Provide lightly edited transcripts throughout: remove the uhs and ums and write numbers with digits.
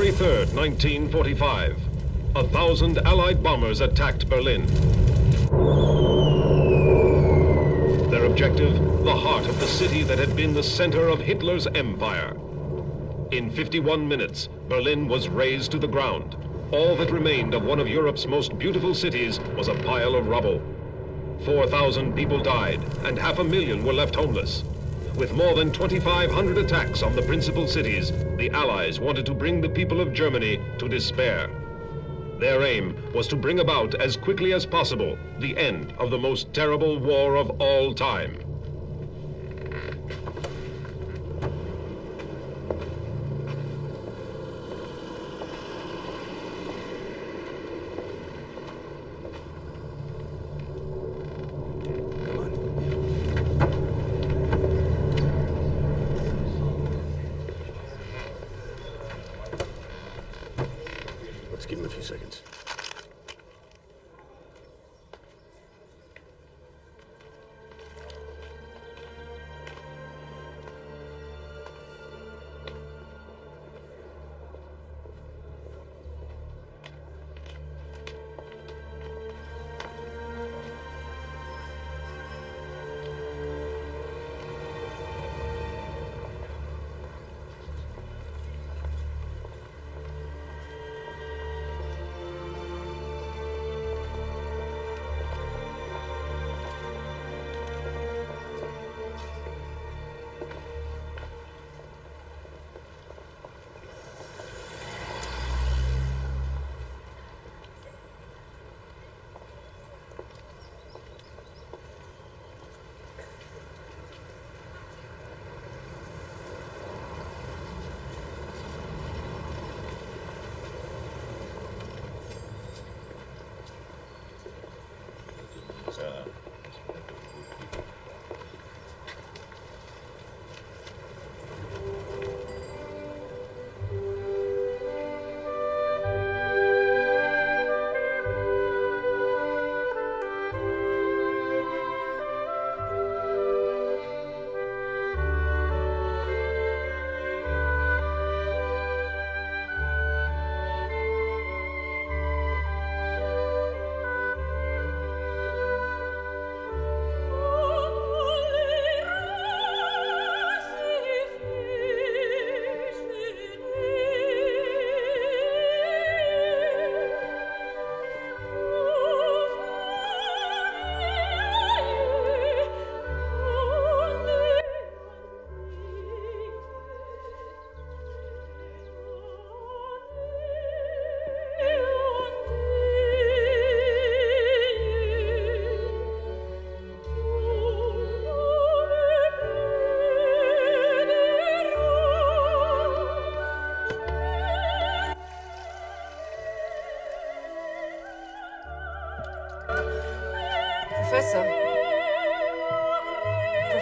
January 3rd, 1945. 1,000 Allied bombers attacked Berlin. Their objective, the heart of the city that had been the center of Hitler's empire. In 51 minutes, Berlin was razed to the ground. All that remained of one of Europe's most beautiful cities was a pile of rubble. 4,000 people died, and 500,000 were left homeless. With more than 2,500 attacks on the principal cities, the Allies wanted to bring the people of Germany to despair. Their aim was to bring about as quickly as possible the end of the most terrible war of all time. Let's give him a few seconds.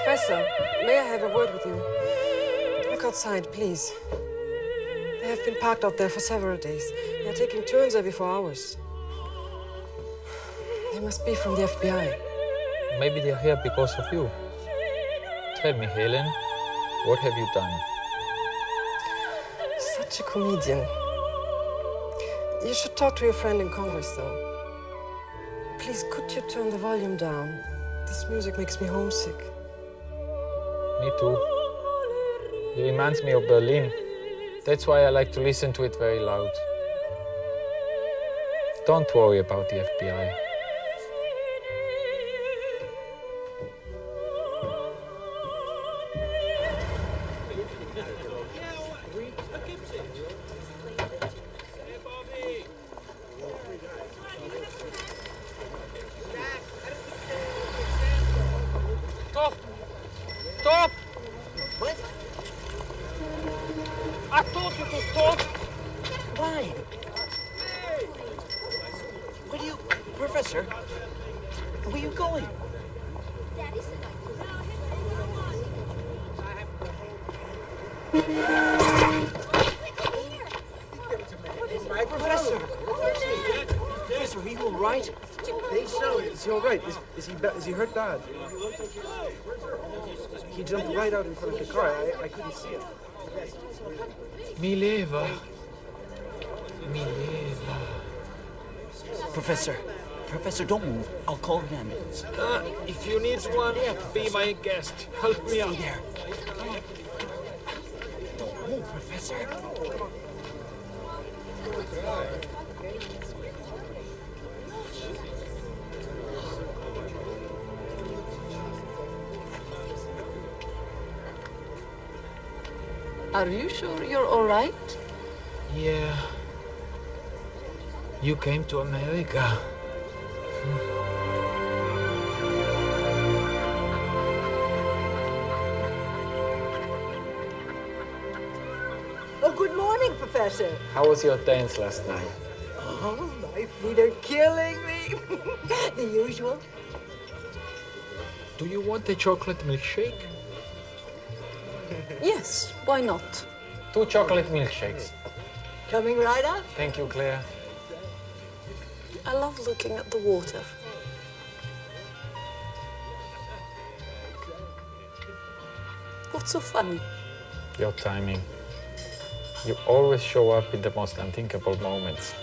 Professor, may I have a word with you? Look outside, please. They have been parked out there for several days. They are taking turns every 4 hours. They must be from the FBI. Maybe they're here because of you. Tell me, Helen, what have you done? Such a comedian. You should talk to your friend in Congress, though. Please, could you turn the volume down? This music makes me homesick. Me too. It reminds me of Berlin. That's why I like to listen to it very loud. Don't worry about the FBI. Stop! Stop! What? I told you to stop! Why? Where do you... Professor? Where are you going? Professor! Professor, are you all right? I think so. Is he all right? Is he hurt bad? He jumped right out in front of the car. I couldn't see him. Mi leva. Professor, don't move. I'll call an ambulance. If you need one, be my guest. Help me out. Stay there. Come on. Don't move, Professor. Are you sure you're all right? Yeah. You came to America. Oh, good morning, Professor. How was your dance last night? Oh, my feet are killing me. The usual. Do you want a chocolate milkshake? Yes, why not? 2 chocolate milkshakes. Coming right up. Thank you, Claire. I love looking at the water. What's so funny? Your timing. You always show up in the most unthinkable moments.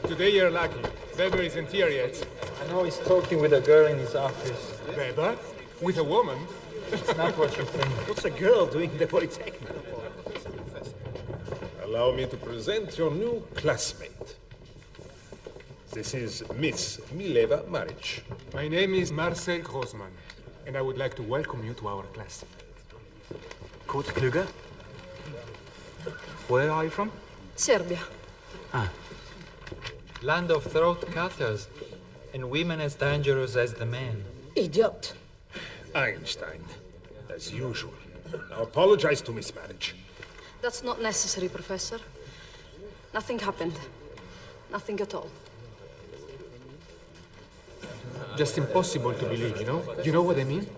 Today you're lucky. Weber isn't here yet. I know he's talking with a girl in his office. Weber? With a woman? It's not what you think. What's a girl doing in the Polytechnic? Allow me to present your new classmate. This is Miss Mileva Maric. My name is Marcel Grossman, and I would like to welcome you to our class. Kurt Kluger? Where are you from? Serbia. Land of throat cutters, and women as dangerous as the men. Idiot. Einstein, as usual. Now apologize to Miss Maric. That's not necessary, Professor. Nothing happened. Nothing at all. Just impossible to believe, you know? You know what I mean?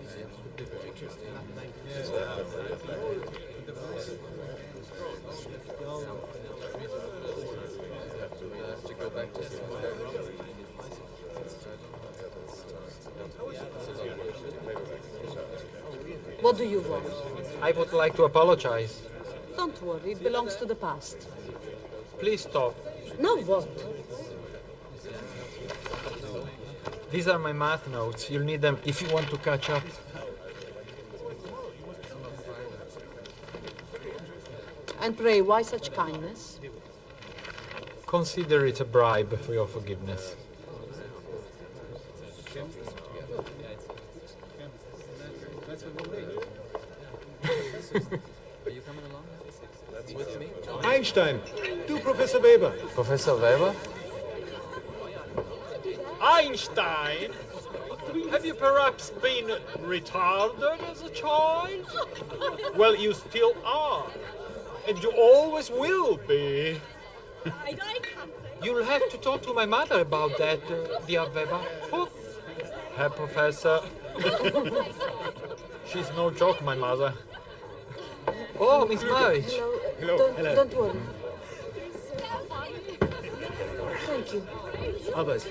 What do you want? I would like to apologize. Don't worry, it belongs to the past. Please stop. Now what? These are my math notes. You'll need them if you want to catch up. And pray, why such kindness? Consider it a bribe for your forgiveness. Einstein, to Professor Weber. Professor Weber? Einstein, have you perhaps been retarded as a child? Well, you still are, and you always will be. You'll have to talk to my mother about that, dear Weber. Oh, Herr Professor. She's no joke, my mother. Oh, Miss Maric. Hello. Don't worry. Thank you. Albert.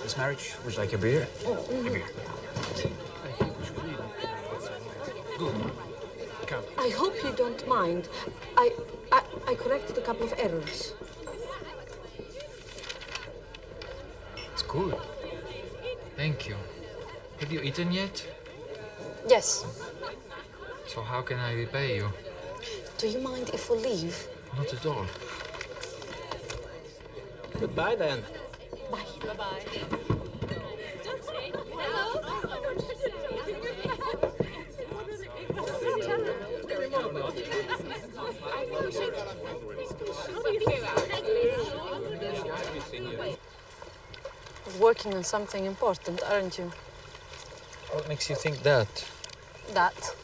Miss Maric, would you like a beer? A beer. Come. I hope you don't mind. I corrected a couple of errors. It's good. Thank you. Have you eaten yet? Yes. So how can I repay you? Do you mind if we leave? Not at all. Goodbye then. Bye. Bye-bye. You're working on something important, aren't you? What makes you think that? That.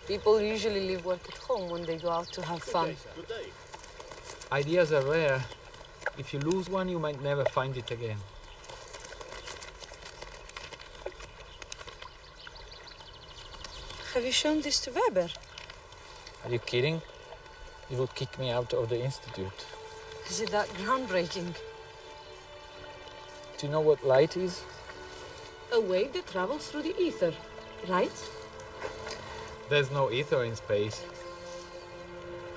People usually leave work at home when they go out to have fun. Ideas are rare. If you lose one, you might never find it again. Have you shown this to Weber? Are you kidding? He would kick me out of the institute. Is it that groundbreaking? Do you know what light is? A wave that travels through the ether. Right? There's no ether in space.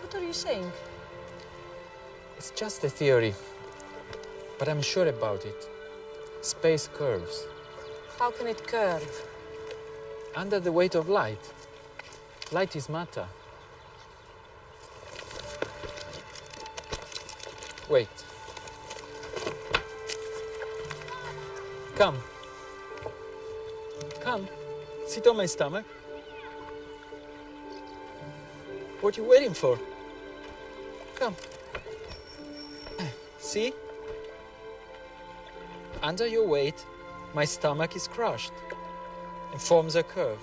What are you saying? It's just a theory, but I'm sure about it. Space curves. How can it curve? Under the weight of light. Light is matter. Wait. Come. Come. Sit on my stomach. What are you waiting for? Come. See? Under your weight, my stomach is crushed and forms a curve.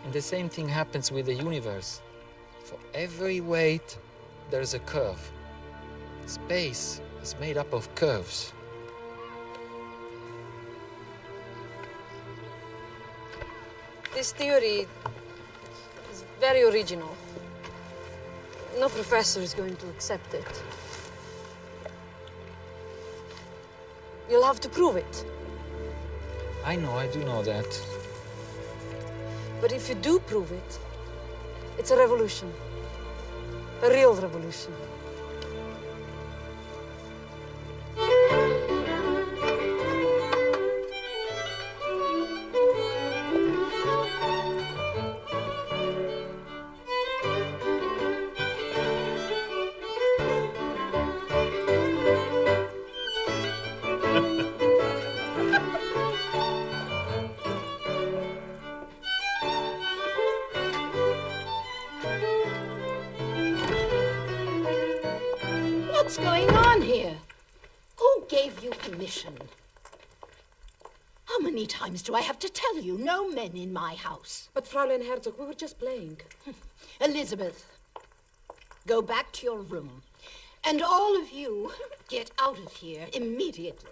And the same thing happens with the universe. For every weight, there's a curve. Space is made up of curves. This theory is very original. No professor is going to accept it. You'll have to prove it. I know, I do know that. But if you do prove it, it's a revolution. A real revolution. What's going on here? Who gave you permission? How many times do I have to tell you? No men in my house. But Fräulein Herzog, we were just playing. Elizabeth, go back to your room. And all of you, get out of here immediately.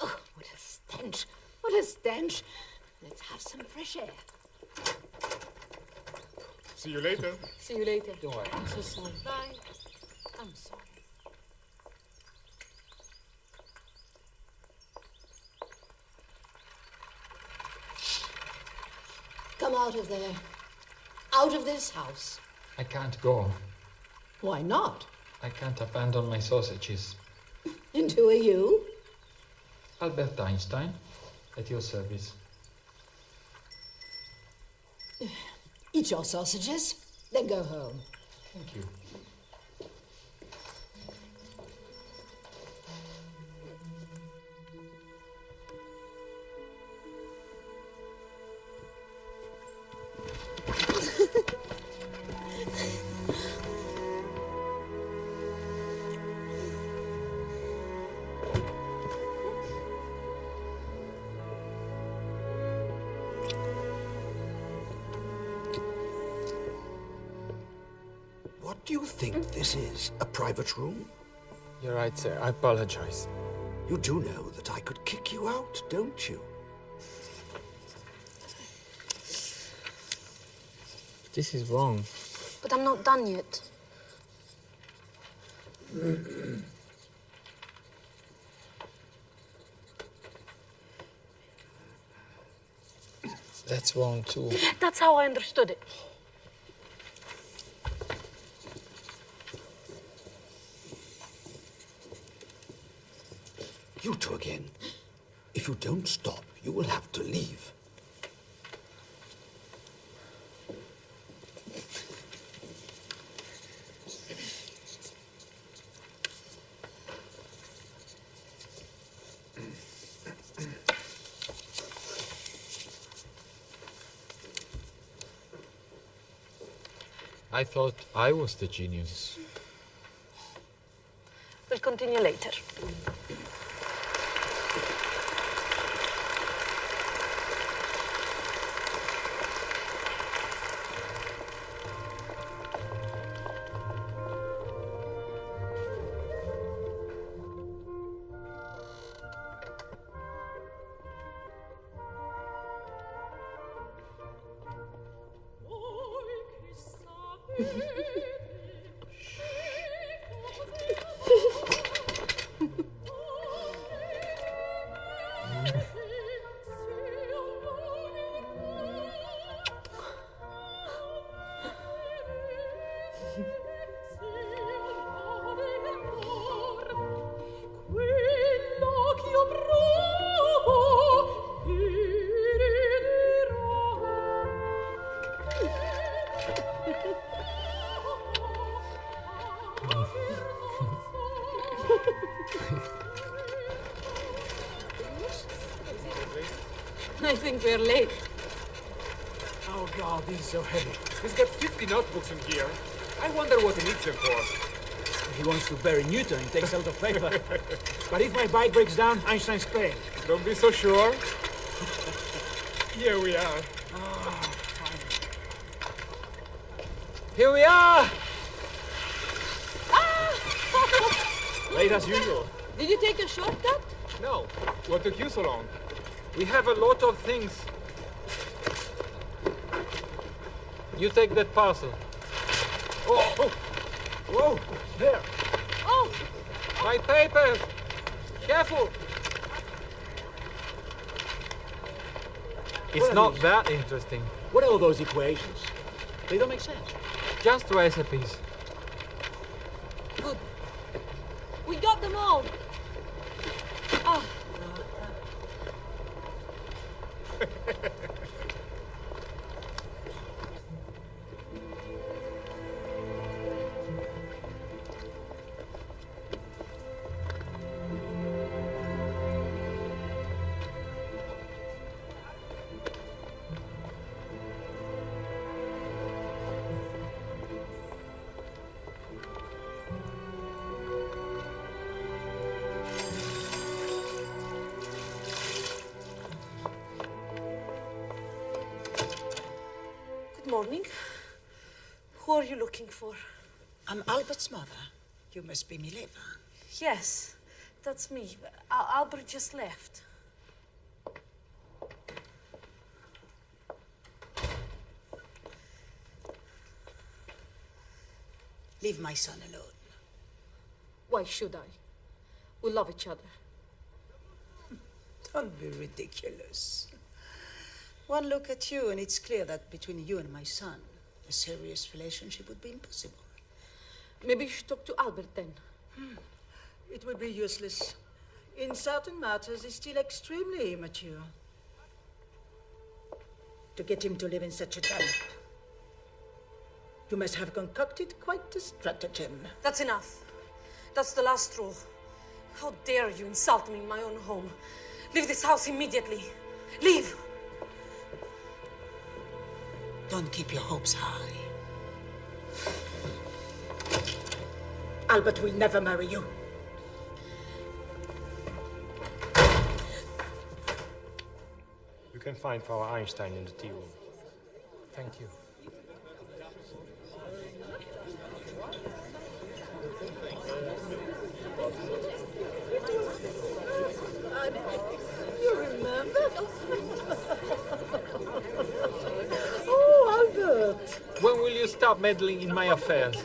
Oh, what a stench. What a stench. Let's have some fresh air. See you later. See you later. Don't worry. I'm so sorry. Bye. I'm sorry. Come out of there. Out of this house. I can't go. Why not? I can't abandon my sausages. And who are you? Albert Einstein, at your service. Eat your sausages, then go home. Thank you. What do you think this is? A private room? You're right, sir. I apologize. You do know that I could kick you out, don't you? This is wrong. But I'm not done yet. That's wrong, too. That's how I understood it. You two again. If you don't stop, you will have to leave. I thought I was the genius. We'll continue later. I think we're late. Oh God, this is so heavy. He's got 50 notebooks in here. I wonder what he needs them for. He wants to bury Newton and takes a lot of paper. But if my bike breaks down, Einstein's paying. Don't be so sure. Here we are. Here we are! Late as usual. Did you take a shortcut? No. What took you so long? We have a lot of things. You take that parcel. Oh! Whoa! There! Oh! My papers! Careful! It's not that interesting. What are all those equations? They don't make sense. Just recipes. Good. We got them all. Ah. Good morning. Who are you looking for? I'm Albert's mother. You must be Mileva. Yes, that's me. Albert just left. Leave my son alone. Why should I? We love each other. Don't be ridiculous. One look at you and it's clear that between you and my son, a serious relationship would be impossible. Maybe you should talk to Albert then. It would be useless. In certain matters, he's still extremely immature. To get him to live in such a dump, you must have concocted quite a stratagem. That's enough. That's the last straw. How dare you insult me in my own home? Leave this house immediately. Leave! Don't keep your hopes high. Albert will never marry you. You can find Frau Einstein in the tea room. Thank you. You remember? Oh, Albert! When will you stop meddling in my affairs?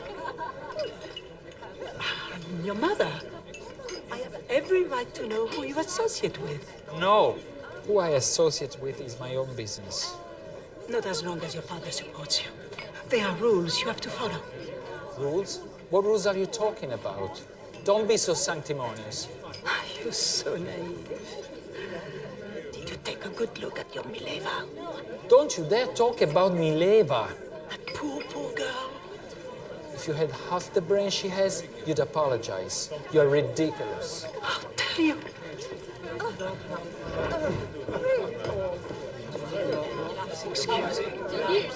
Your mother. I have every right to know who you associate with. No. Who I associate with is my own business. Not as long as your father supports you. There are rules you have to follow. Rules? What rules are you talking about? Don't be so sanctimonious. You're so naive. Did you take a good look at your Mileva? Don't you dare talk about Mileva. That poor, poor girl. If you had half the brain she has, you'd apologize. You're ridiculous. I'll tell you. Excuse me.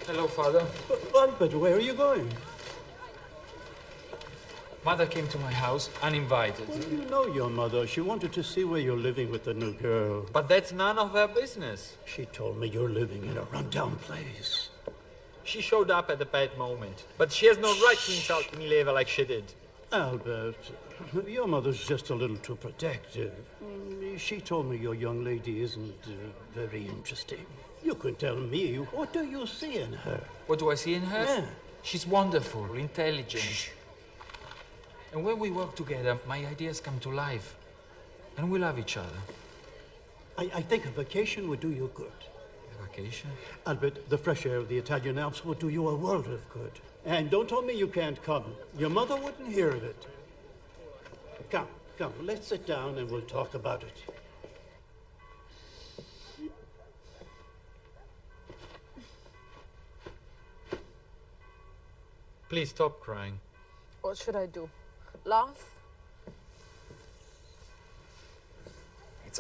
Hello, Father. Albert, where are you going? Mother came to my house, uninvited. Well, you know your mother. She wanted to see where you're living with the new girl. But that's none of her business. She told me you're living in a rundown place. She showed up at a bad moment. But she has no right to insult Mileva like she did. Albert, your mother's just a little too protective. She told me your young lady isn't very interesting. You can tell me, what do you see in her? What do I see in her? Yeah. She's wonderful, intelligent. And when we work together, my ideas come to life. And we love each other. I think a vacation would do you good. A vacation? Albert, the fresh air of the Italian Alps would do you a world of good. And don't tell me you can't come. Your mother wouldn't hear of it. Come, let's sit down and we'll talk about it. Please stop crying. What should I do? Laugh?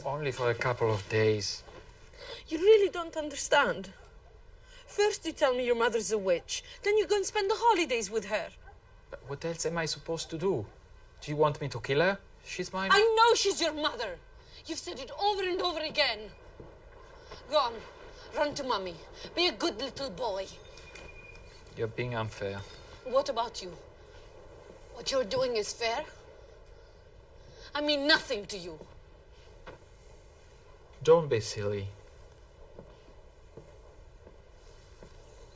only for a couple of days. You really don't understand. First you tell me your mother's a witch, then you go and spend the holidays with her. But what else am I supposed to do? Do you want me to kill her? She's my... I know she's your mother. You've said it over and over again. Go on, run to Mommy. Be a good little boy. You're being unfair. What about you? What you're doing is fair? I mean nothing to you. Don't be silly.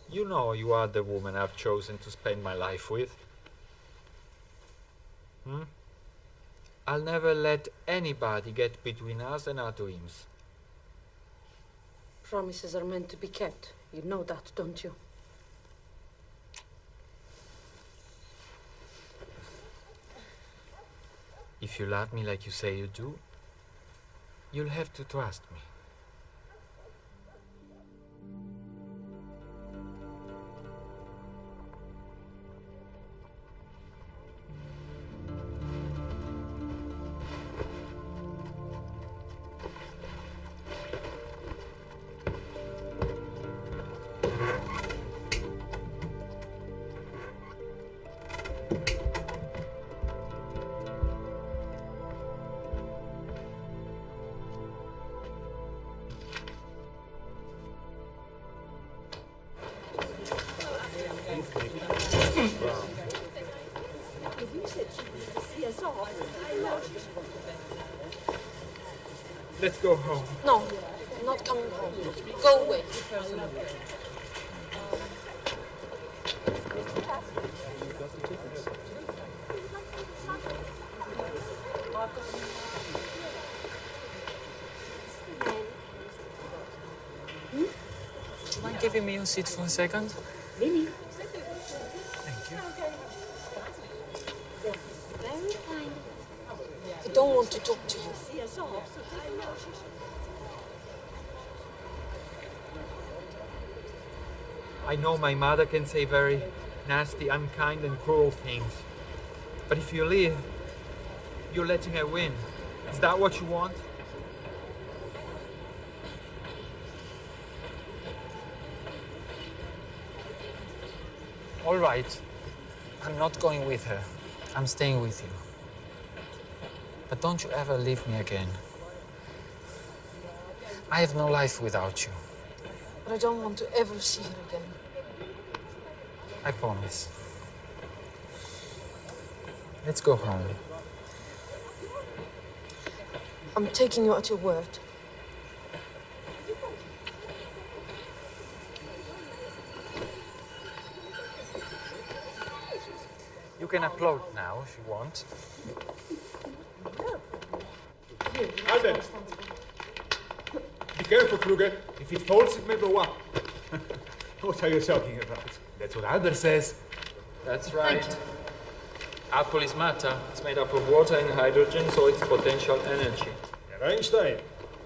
You know you are the woman I've chosen to spend my life with. I'll never let anybody get between us and our dreams. Promises are meant to be kept. You know that, don't you? If you love me like you say you do, you'll have to trust me. Let's go home. No, I'm not coming home. Go away. Would you mind giving me your seat for a second? Really? Thank you. Very kind. I don't want to talk to you. I know my mother can say very nasty, unkind and cruel things. But if you leave, you're letting her win. Is that what you want? All right. I'm not going with her. I'm staying with you. But don't you ever leave me again. I have no life without you. But I don't want to ever see her again. I promise. Let's go home. I'm taking you at your word. You can applaud now if you want. Alden! Be careful, Kruger. If it falls, it may blow up. What are you talking about? That's what Albert says. That's right. Apple is matter. It's made up of water and hydrogen, so it's potential energy. Herr Einstein,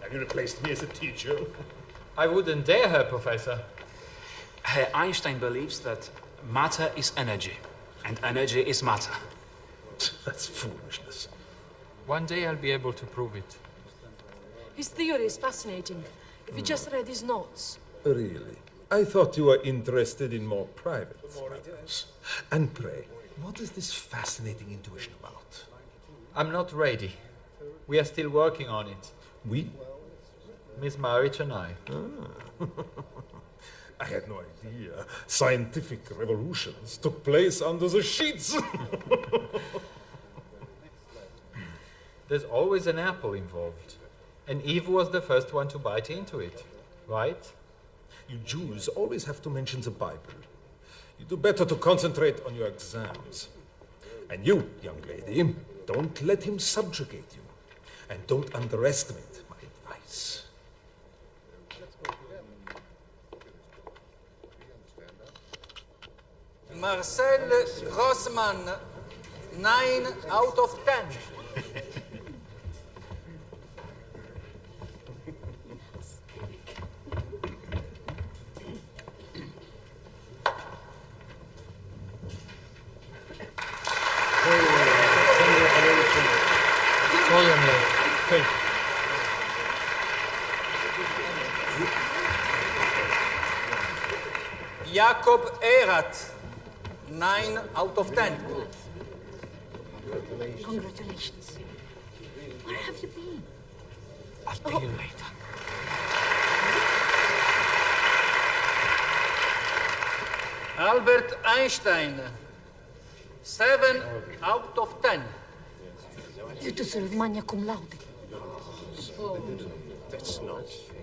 have you replaced me as a teacher? I wouldn't dare, Herr Professor. Herr Einstein believes that matter is energy, and energy is matter. That's foolishness. One day I'll be able to prove it. His theory is fascinating. If you just read his notes. Really? I thought you were interested in more private matters. And pray, what is this fascinating intuition about? I'm not ready. We are still working on it. We? Miss Marich and I. I had no idea scientific revolutions took place under the sheets. There's always an apple involved. And Eve was the first one to bite into it, right? You Jews always have to mention the Bible. You do better to concentrate on your exams. And you, young lady, don't let him subjugate you. And don't underestimate my advice. Marcel Grossman, 9 out of 10. Sorry, I'm late. Thank you. Jakob Erat, 9 out of 10. Congratulations. Where have you been? I'll tell you later. Albert Einstein, 7 out of 10. You deserve magna cum laude. That's not fair.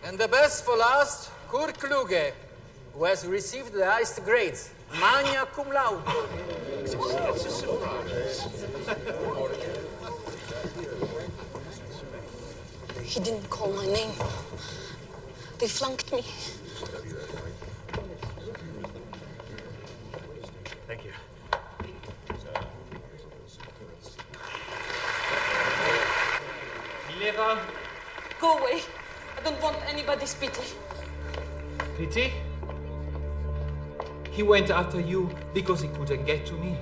And the best for last, Kurt Kluge, who has received the highest grades, magna cum laude. That's a surprise. He didn't call my name. They flunked me. Thank you. Lehrer. Go away. I don't want anybody's pity. Pity? He went after you because he couldn't get to me.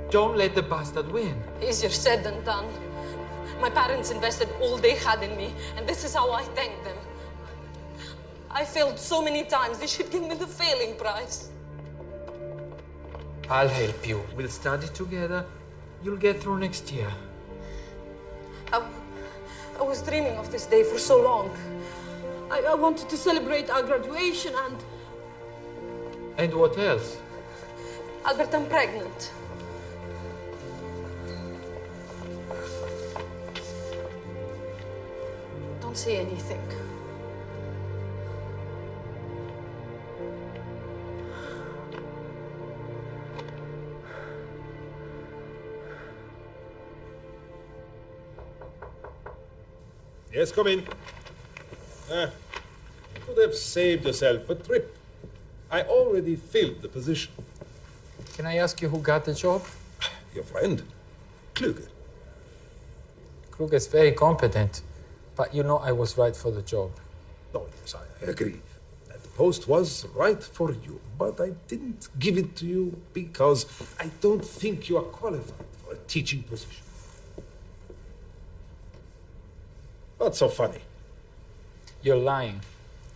Don't let the bastard win. Easier said than done. My parents invested all they had in me, and this is how I thank them. I failed so many times, they should give me the failing prize. I'll help you. We'll study together. You'll get through next year. I was dreaming of this day for so long. I wanted to celebrate our graduation and... And what else? Albert, I'm pregnant. Don't say anything. Yes, come in. You could have saved yourself a trip. I already filled the position. Can I ask you who got the job? Your friend, Kluge. Kluge's very competent, but you know I was right for the job. No, yes, I agree. That the post was right for you, but I didn't give it to you because I don't think you are qualified for a teaching position. Not so funny. You're lying.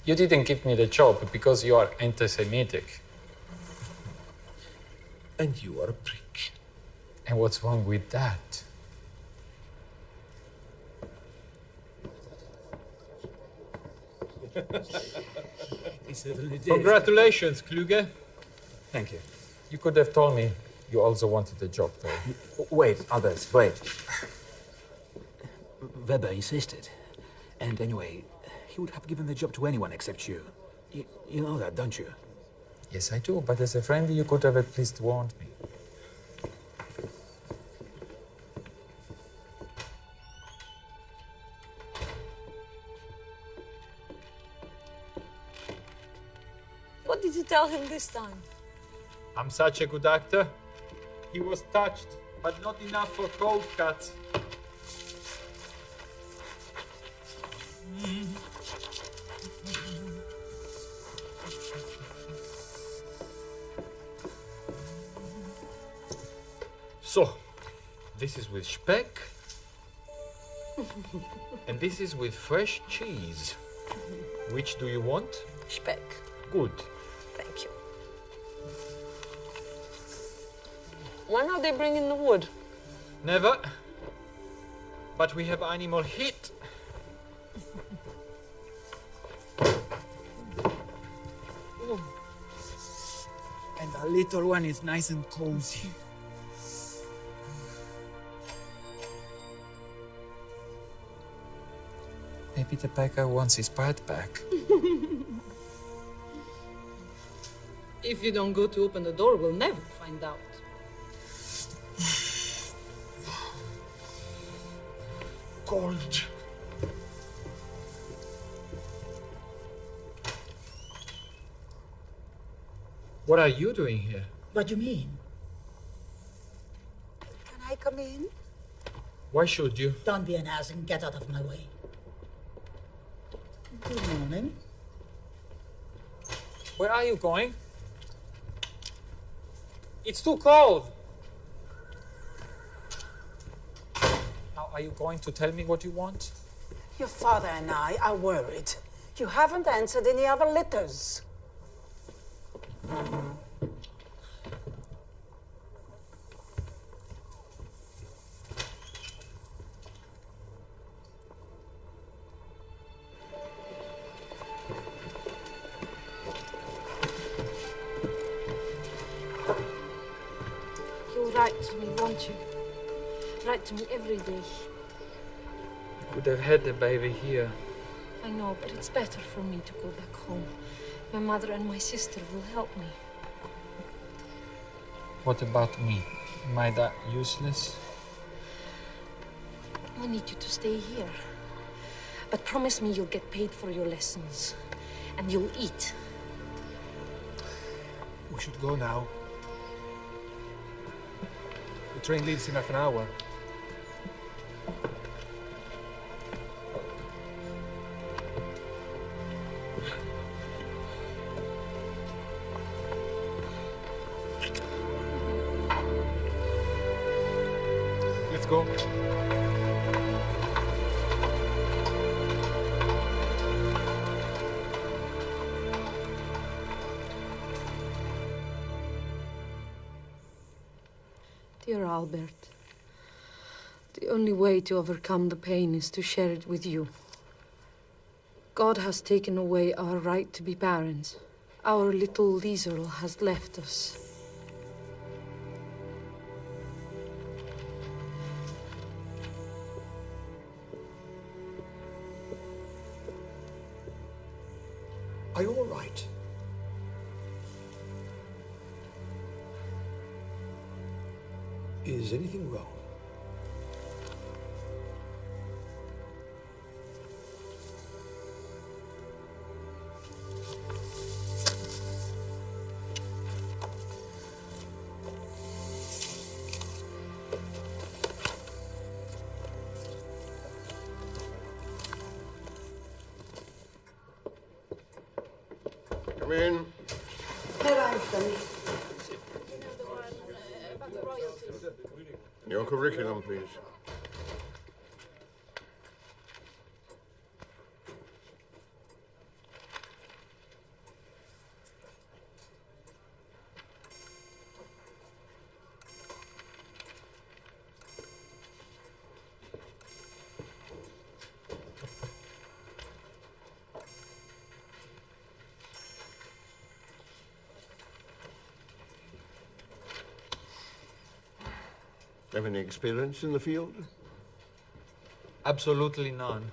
You didn't give me the job because you are anti-Semitic. And you are a prick. And what's wrong with that? He certainly did. Congratulations, Kluge. Thank you. You could have told me you also wanted the job, though. Wait, Albert, wait. Weber insisted. And anyway, he would have given the job to anyone except you. You know that, don't you? Yes, I do, but as a friend, you could have at least warned me. What did you tell him this time? I'm such a good actor. He was touched, but not enough for cold cuts. So, this is with speck, and this is with fresh cheese. Which do you want? Speck. Good. Thank you. When are they bringing the wood? Never. But we have animal heat. And the little one is nice and cozy. Maybe the beggar wants his part back. If you don't go to open the door, we'll never find out. Cold. What are you doing here? What do you mean? Can I come in? Why should you? Don't be an ass and get out of my way. Good morning. Where are you going? It's too cold. Now, are you going to tell me what you want? Your father and I are worried. You haven't answered any other letters. You'll write to me, won't you? Write to me every day. You could have had the baby here. I know, but it's better for me to go back home. My mother and my sister will help me. What about me? Am I that useless? I need you to stay here. But promise me you'll get paid for your lessons. And you'll eat. We should go now. The train leaves in half an hour. Let's go. Dear Albert, the only way to overcome the pain is to share it with you. God has taken away our right to be parents. Our little Liesel has left us. Are you all right? Is anything wrong? Come in. Herr Einstein. Your curriculum, please. Have any experience in the field? Absolutely none.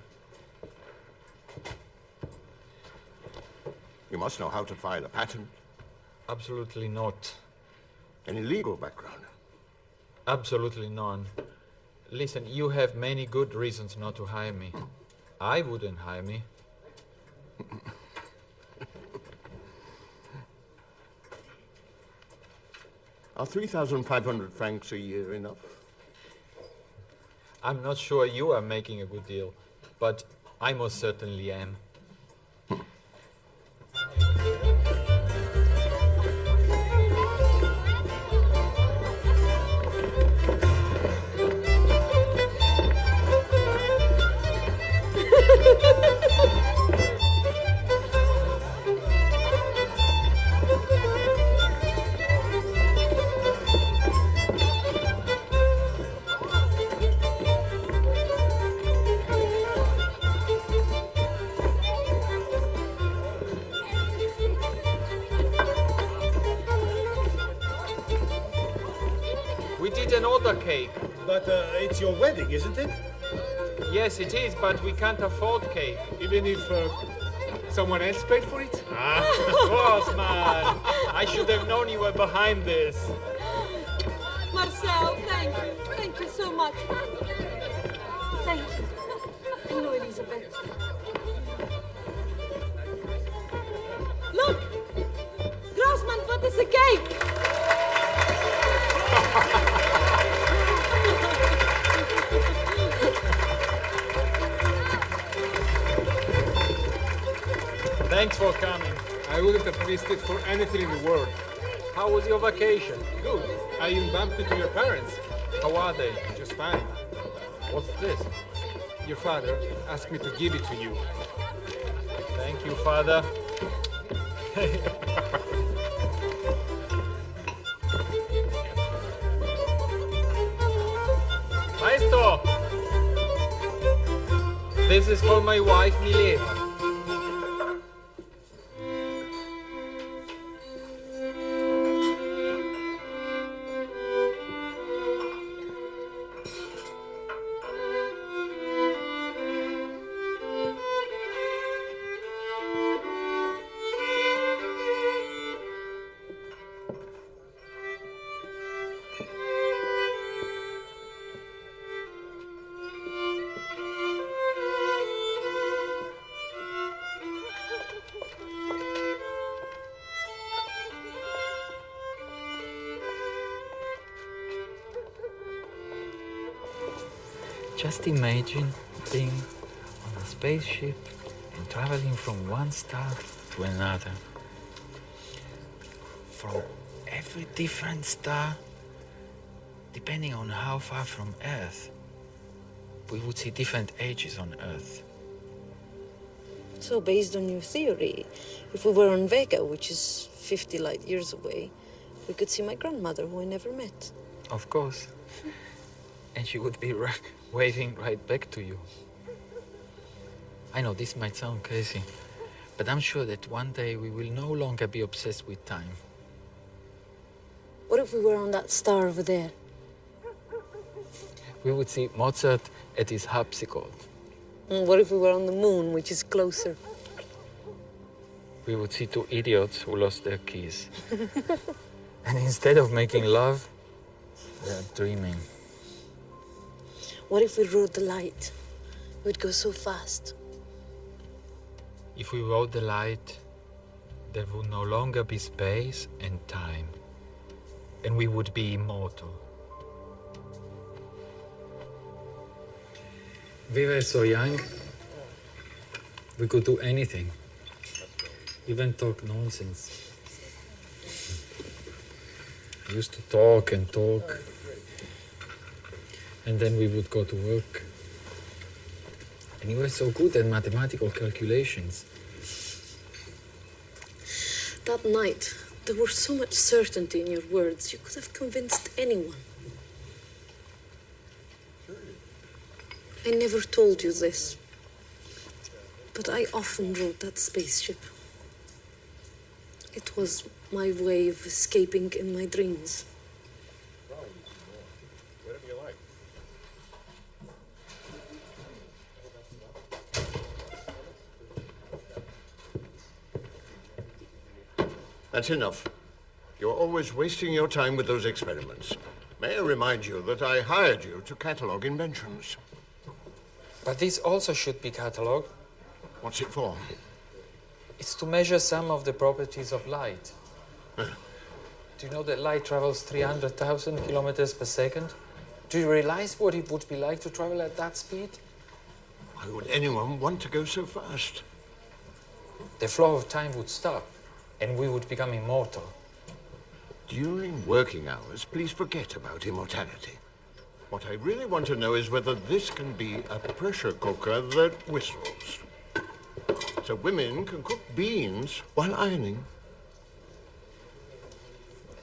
You must know how to file a patent. Absolutely not. Any legal background? Absolutely none. Listen, you have many good reasons not to hire me. I wouldn't hire me. Are 3,500 francs a year enough? I'm not sure you are making a good deal, but I most certainly am. Cake. But it's your wedding, isn't it? Yes, it is, but we can't afford cake. Even if someone else paid for it? Ah, of course, man. I should have known you were behind this. Marcel, thank you. Thank you so much. Thank you. Hello, Elizabeth. Look! Grossman put us a Thanks for coming. I wouldn't have missed it for anything in the world. How was your vacation? Good. I even bumped into your parents. How are they? Just fine. What's this? Your father asked me to give it to you. Thank you, Father. Maestro! This is for my wife, Milena. Just imagine being on a spaceship and traveling from one star to another. From every different star, depending on how far from Earth, we would see different ages on Earth. So, based on your theory, if we were on Vega, which is 50 light years away, we could see my grandmother, who I never met. Of course. And she would be waving right back to you. I know this might sound crazy, but I'm sure that one day we will no longer be obsessed with time. What if we were on that star over there? We would see Mozart at his harpsichord. And what if we were on the moon, which is closer? We would see two idiots who lost their keys. And instead of making love, they're dreaming. What if we rode the light? We'd go so fast. If we rode the light, there would no longer be space and time, and we would be immortal. We were so young, we could do anything, even talk nonsense. We used to talk and talk, and then we would go to work. And you were so good at mathematical calculations. That night, there was so much certainty in your words, you could have convinced anyone. I never told you this, but I often rode that spaceship. It was my way of escaping in my dreams. Whatever you like. That's enough. You're always wasting your time with those experiments. May I remind you that I hired you to catalogue inventions. But this also should be catalogued. What's it for? It's to measure some of the properties of light. Do you know that light travels 300,000 kilometers per second? Do you realize what it would be like to travel at that speed? Why would anyone want to go so fast? The flow of time would stop, and we would become immortal. During working hours, please forget about immortality. What I really want to know is whether this can be a pressure cooker that whistles. So women can cook beans while ironing.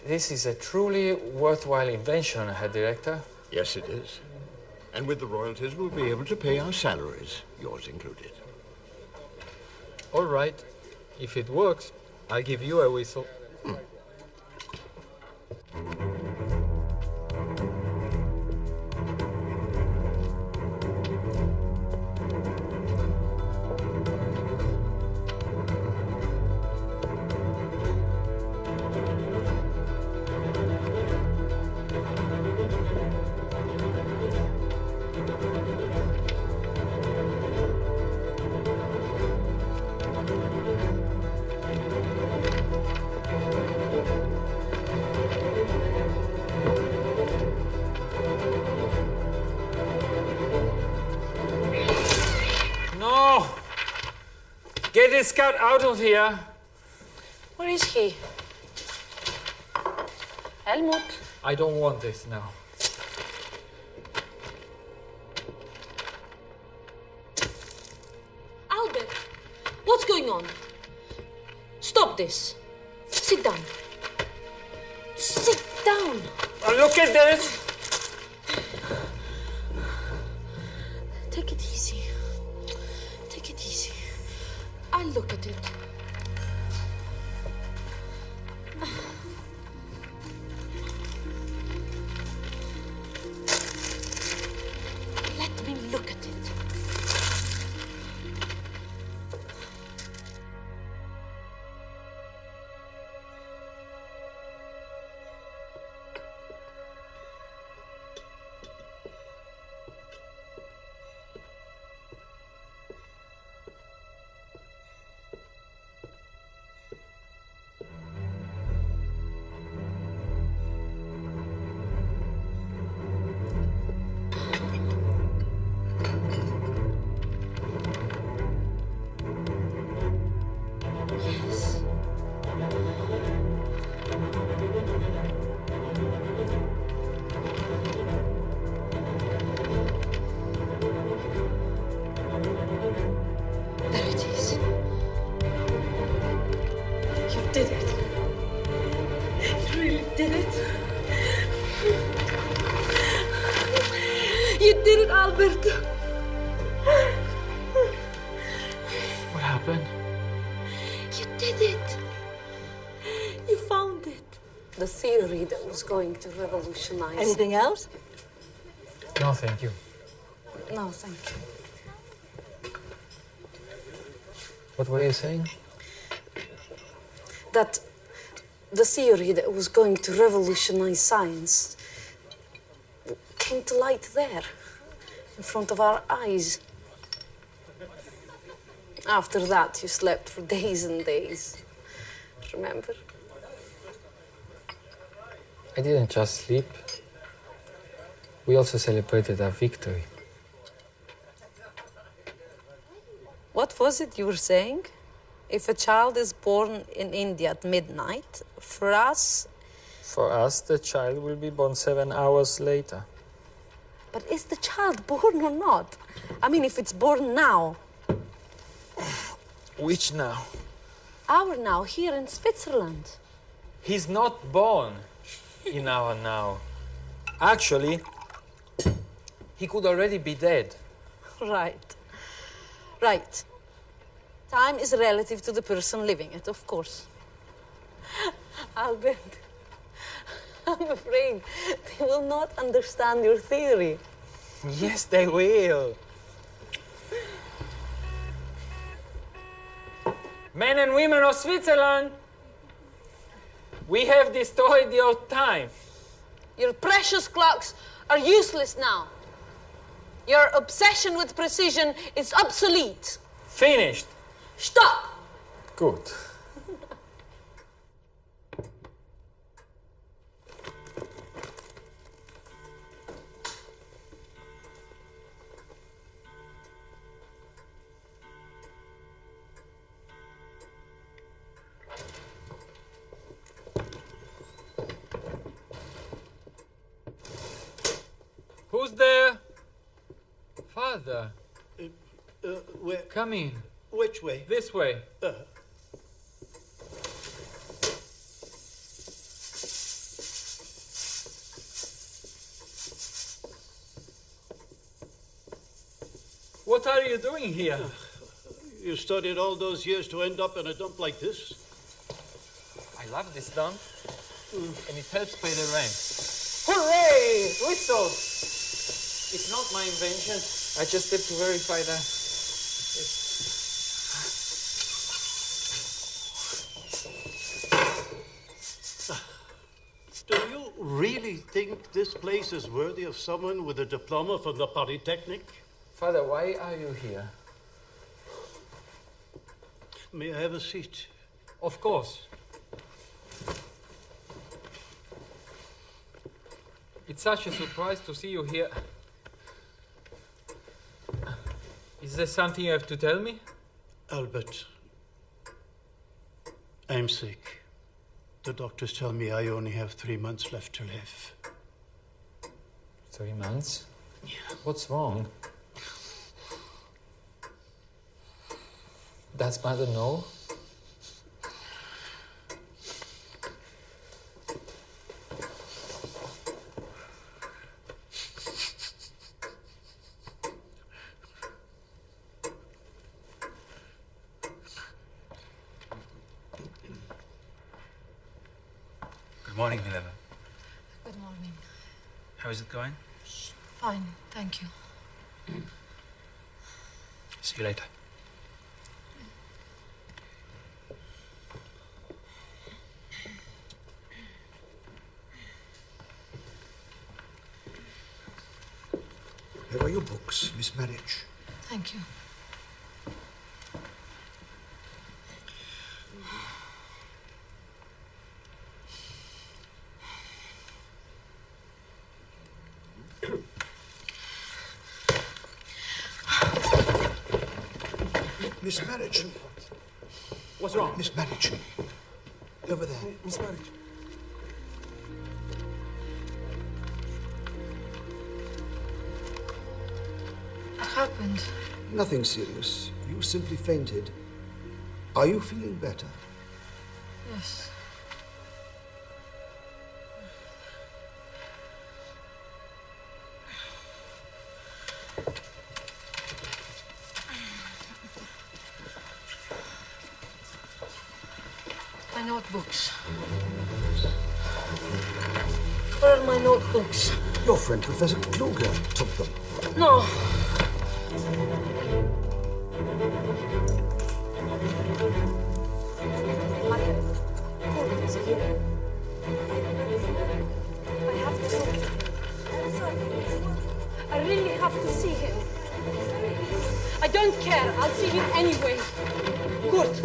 This is a truly worthwhile invention, Herr Director. Yes, it is. And with the royalties, we'll be able to pay our salaries, yours included. All right. If it works, I'll give you a whistle. Get this cat out of here. Where is he? Helmut? I don't want this now. Albert, what's going on? Stop this. Sit down. Sit down. Look at this. Take it easy. Take it easy. I'll look at it. Let me look at it. What happened? You did it. You found it. The theory that was going to revolutionize. Anything else? No, thank you. No, thank you. What were you saying? That the theory that was going to revolutionize science came to light there, in front of our eyes. After that, you slept for days and days. Remember? I didn't just sleep. We also celebrated our victory. What was it you were saying? If a child is born in India at midnight, for us... For us, the child will be born 7 hours later. But is the child born or not? I mean, if it's born now. Which now? Our now, here in Switzerland. He's not born in our now. Actually, he could already be dead. Right. Right. Time is relative to the person living it, of course. Albert, I'm afraid they will not understand your theory. Yes, they will. Men and women of Switzerland, we have destroyed your time. Your precious clocks are useless now. Your obsession with precision is obsolete. Finished. Stop! Good. Who's there? Father. Where? Come in. Which way? This way. What are you doing here? You studied all those years to end up in a dump like this? I love this dump, and it helps pay the rent. Hooray! Whistles! It's not my invention. I just have to verify that. Do you really think this place is worthy of someone with a diploma from the Polytechnic? Father, why are you here? May I have a seat? Of course. It's such a surprise to see you here. Is there something you have to tell me? Albert, I'm sick. The doctors tell me I only have 3 months left to live. 3 months? Yeah. What's wrong? Does mother know? Good morning, Wilhelm. Good morning. How is it going? Fine, thank you. See you later. Here are your books, Miss Marriage. Thank you. Miss Marriage. What's wrong? Miss Marriage. Over there. Miss Marriage. What happened? Nothing serious. You simply fainted. Are you feeling better? Yes. My notebooks. Where are my notebooks? Your friend Professor Kluger took them. No. Is here. I have to talk to him. I really have to see him. I don't care. I'll see him anyway. Good.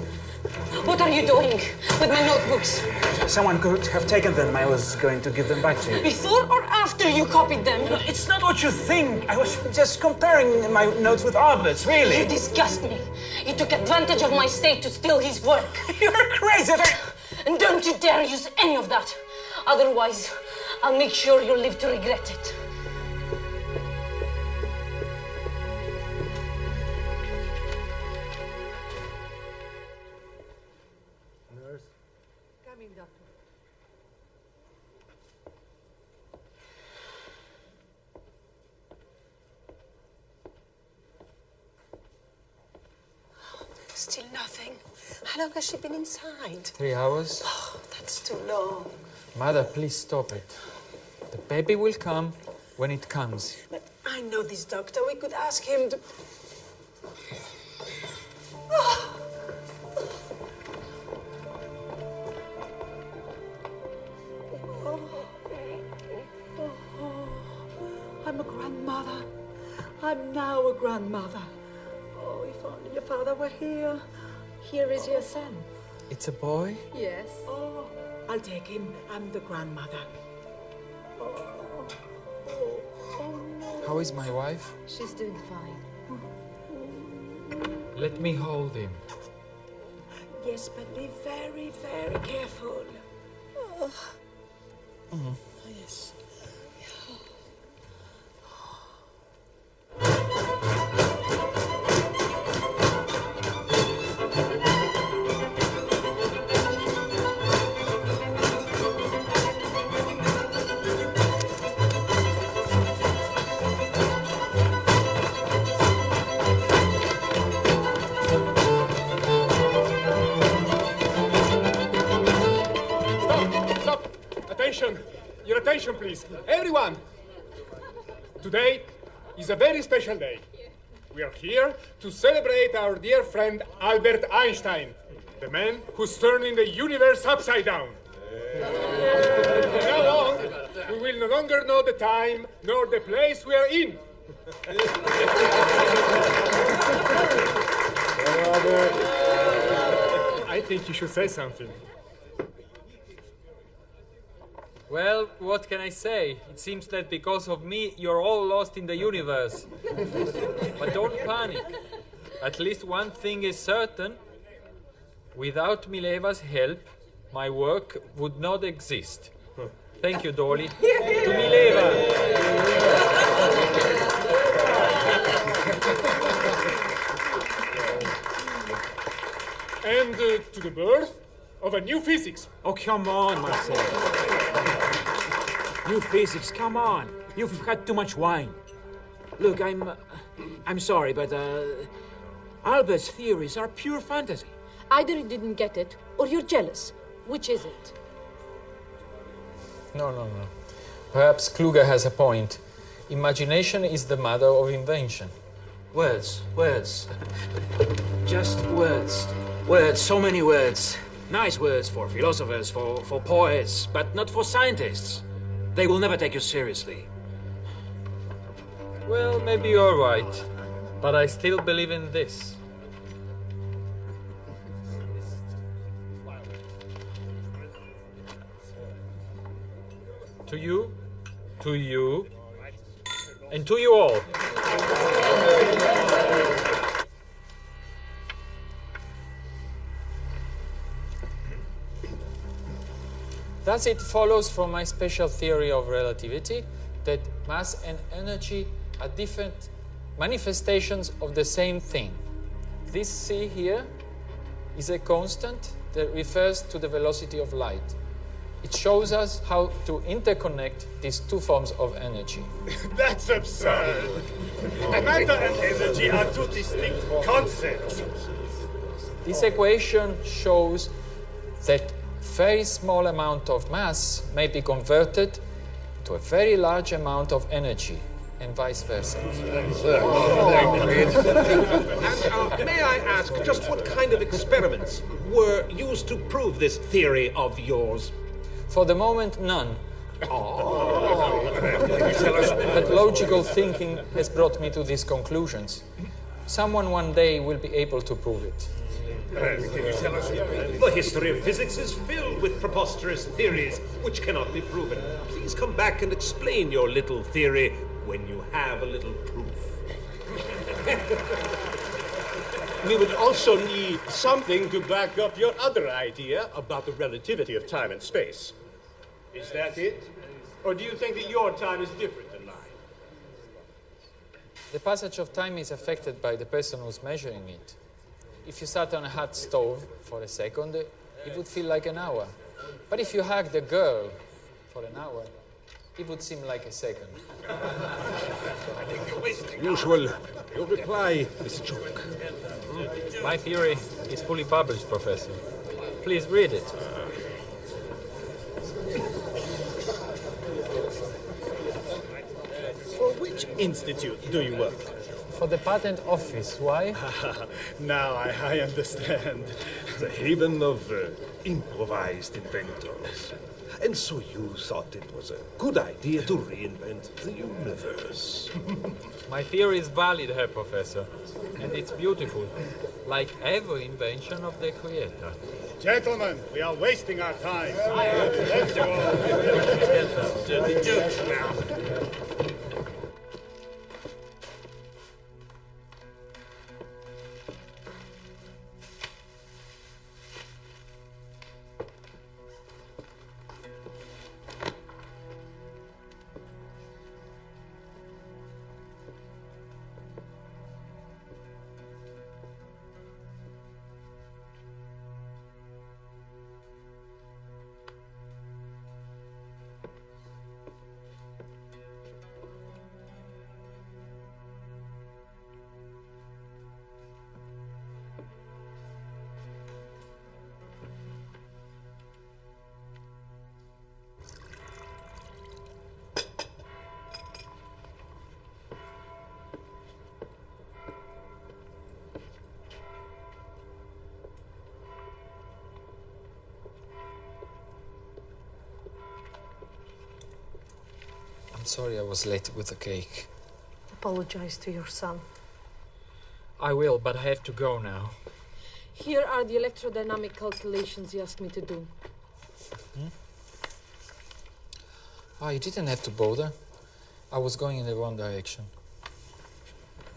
What are you doing with my notebooks? Someone could have taken them. I was going to give them back to you. Before or after you copied them? It's not what you think. I was just comparing my notes with Albert's, really. You disgust me. You took advantage of my state to steal his work. You're crazy. And don't you dare use any of that. Otherwise, I'll make sure you live to regret it. Nurse. Come in, doctor. Still nothing. How long has she been inside? 3 hours. Oh, that's too long. Mother, please stop it. The baby will come when it comes. But I know this doctor. We could ask him to... Oh. I'm a grandmother. I'm now a grandmother. Oh, if only your father were here. Here is your son. It's a boy? Yes. Oh, I'll take him. I'm the grandmother. How is my wife? She's doing fine. Let me hold him. Yes, but be very, very careful. Oh, yes. Your attention, please. Everyone! Today is a very special day. We are here to celebrate our dear friend Albert Einstein, the man who's turning the universe upside down. From now on, we will no longer know the time nor the place we are in. I think you should say something. Well, what can I say? It seems that because of me, you're all lost in the universe. But don't panic. At least one thing is certain. Without Mileva's help, my work would not exist. Thank you, Dolly. To Mileva! And to the birth of a new physics. Oh, come on, Marcel. New physics, come on. You've had too much wine. Look, I'm sorry, but Albert's theories are pure fantasy. Either you didn't get it, or you're jealous. Which is it? No. Perhaps Kluge has a point. Imagination is the mother of invention. Words. Just words. Words, so many words. Nice words for philosophers, for poets, but not for scientists. They will never take you seriously. Well, maybe you're right, but I still believe in this. To you, and to you all. Thus it follows from my special theory of relativity that mass and energy are different manifestations of the same thing. This C here is a constant that refers to the velocity of light. It shows us how to interconnect these two forms of energy. That's absurd. Matter and energy are two distinct concepts. This equation shows that very small amount of mass may be converted to a very large amount of energy, and vice versa. And may I ask just what kind of experiments were used to prove this theory of yours? For the moment, none. But logical thinking has brought me to these conclusions. Someone one day will be able to prove it. The history of physics is filled with preposterous theories which cannot be proven. Please come back and explain your little theory when you have a little proof. We would also need something to back up your other idea about the relativity of time and space. Is that it? Or do you think that your time is different than mine? The passage of time is affected by the person who's measuring it. If you sat on a hot stove for a second, it would feel like an hour. But if you hugged a girl for an hour, it would seem like a second. Usual. Your reply, Mr. Chalk. My theory is fully published, Professor. Please read it. For which institute do you work? For the patent office. Why? Now I understand. The haven of improvised inventors. And so you thought it was a good idea to reinvent the universe. My theory is valid, Herr Professor, and it's beautiful, like every invention of the Creator. Gentlemen, we are wasting our time. Let's go. The judge now. Sorry I was late with the cake. Apologize to your son. I will, but I have to go now. Here are the electrodynamic calculations he asked me to do. Oh, you didn't have to bother. I was going in the wrong direction.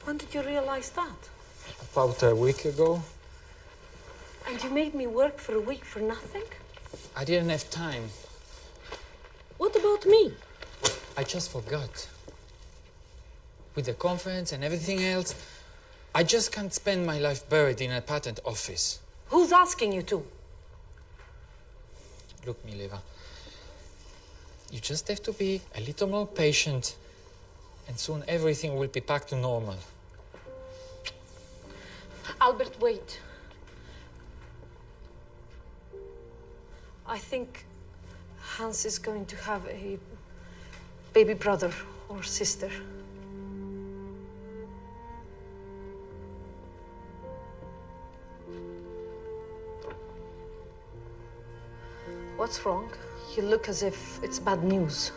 When did you realize that? About a week ago. And you made me work for a week for nothing? I didn't have time. What about me? I just forgot. With the conference and everything else, I just can't spend my life buried in a patent office. Who's asking you to? Look, Mileva, you just have to be a little more patient, and soon everything will be back to normal. Albert, wait. I think Hans is going to have a baby brother or sister. What's wrong? You look as if it's bad news.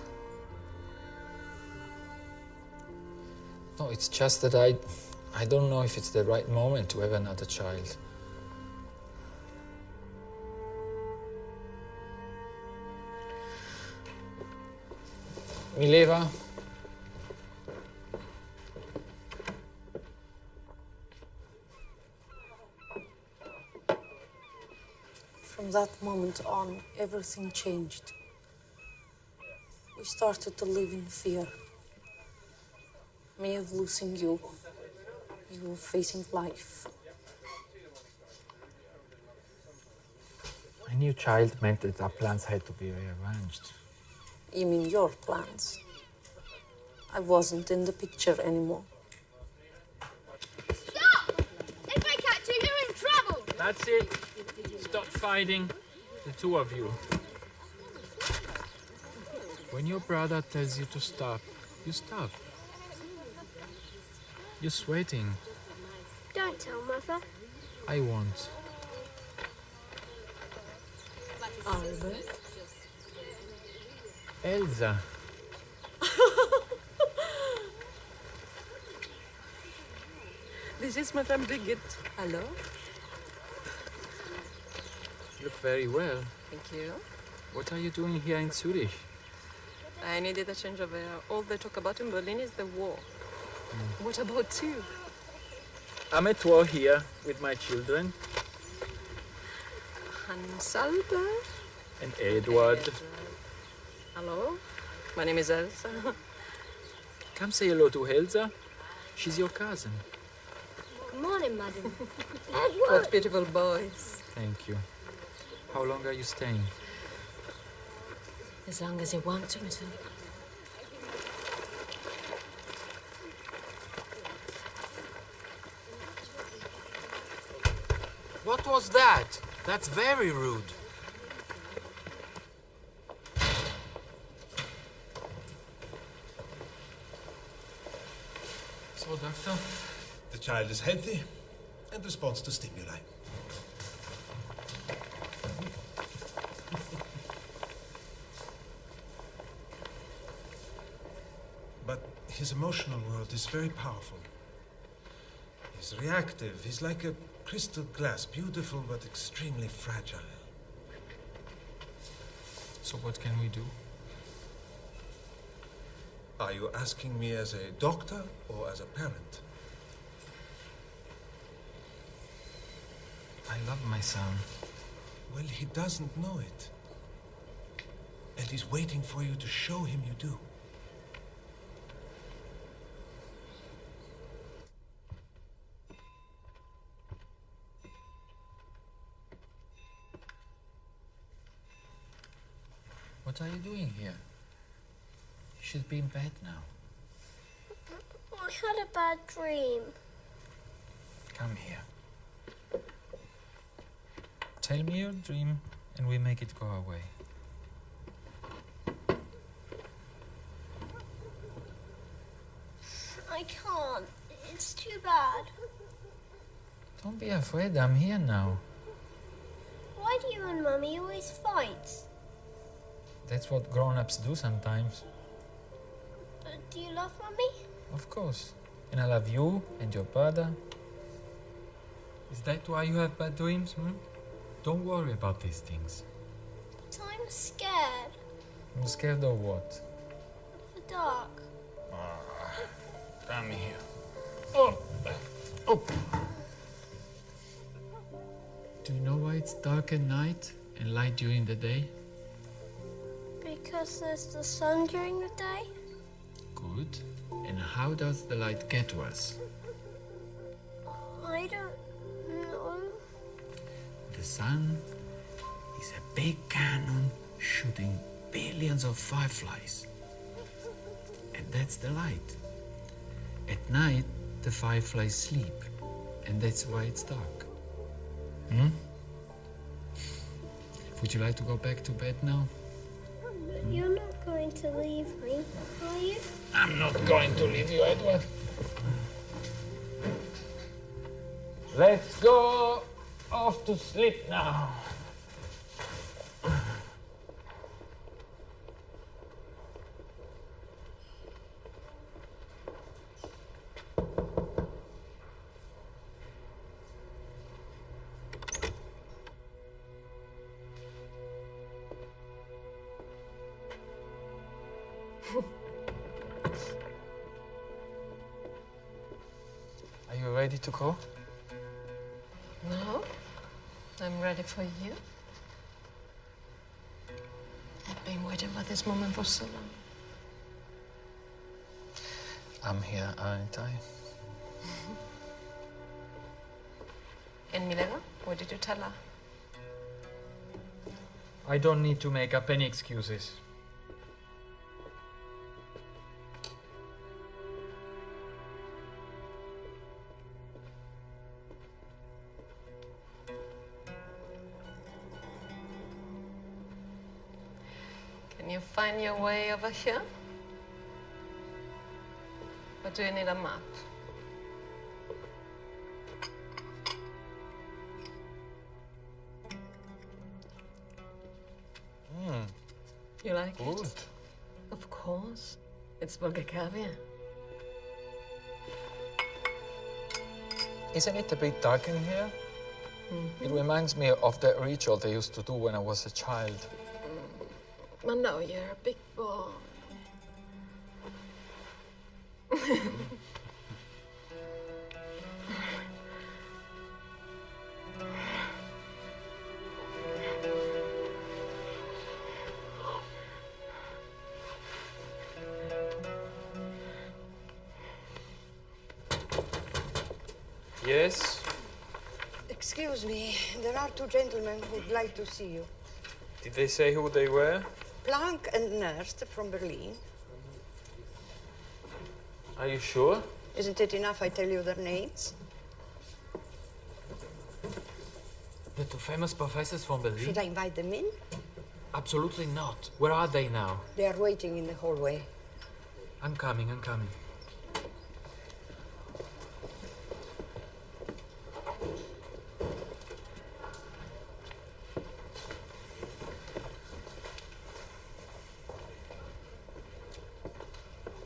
No, it's just that I don't know if it's the right moment to have another child. Mileva? From that moment on, everything changed. We started to live in fear. Me of losing you. You of facing life. A new child meant that our plans had to be rearranged. You mean your plans? I wasn't in the picture anymore. Stop! If I catch you, you're in trouble! That's it. Stop fighting, the two of you. When your brother tells you to stop, you stop. You're sweating. Don't tell Mother. I won't. Albert? Elsa. This is my friend Birgit. Hello. You look very well. Thank you. What are you doing here in Zurich? I needed a change of air. All they talk about in Berlin is the war. What about you? I'm at war here with my children. Hans Albert. And Edward. Hello. My name is Elsa. Come say hello to Elsa. She's your cousin. Good morning, madam. What beautiful boys. Thank you. How long are you staying? As long as you want to, monsieur. What was that? That's very rude. So, Doctor, the child is healthy and responds to stimuli. But his emotional world is very powerful. He's reactive. He's like a crystal glass, beautiful but extremely fragile. So what can we do? Are you asking me as a doctor or as a parent? I love my son. Well, he doesn't know it. And he's waiting for you to show him you do. What are you doing here? You should be in bed now. I had a bad dream. Come here. Tell me your dream and we make it go away. I can't. It's too bad. Don't be afraid, I'm here now. Why do you and Mummy always fight? That's what grown-ups do sometimes. Do you love Mummy? Of course. And I love you and your brother. Is that why you have bad dreams? Don't worry about these things. But I'm scared. I'm scared of what? Of the dark. Come here. Oh. Oh. Do you know why it's dark at night and light during the day? Because there's the sun during the day. Good. And how does the light get to us? I don't know. The sun is a big cannon shooting billions of fireflies. And that's the light. At night, the fireflies sleep, and that's why it's dark. Hmm? Would you like to go back to bed now? But you're not going to leave me, are you? I'm not going to leave you, Edward. Let's go off to sleep now. Are you ready to go? No, I'm ready for you. I've been waiting for this moment for so long. I'm here, aren't I? And Milena, what did you tell her? I don't need to make up any excuses. Can you find your way over here? Or do you need a map? You like it? Good. Of course. It's Bulgaria. Isn't it a bit dark in here? It reminds me of the ritual they used to do when I was a child. But no, you're a big boy. Yes? Excuse me, there are two gentlemen who'd like to see you. Did they say who they were? Planck and Nernst from Berlin. Are you sure? Isn't it enough I tell you their names? The two famous professors from Berlin? Should I invite them in? Absolutely not. Where are they now? They are waiting in the hallway. I'm coming.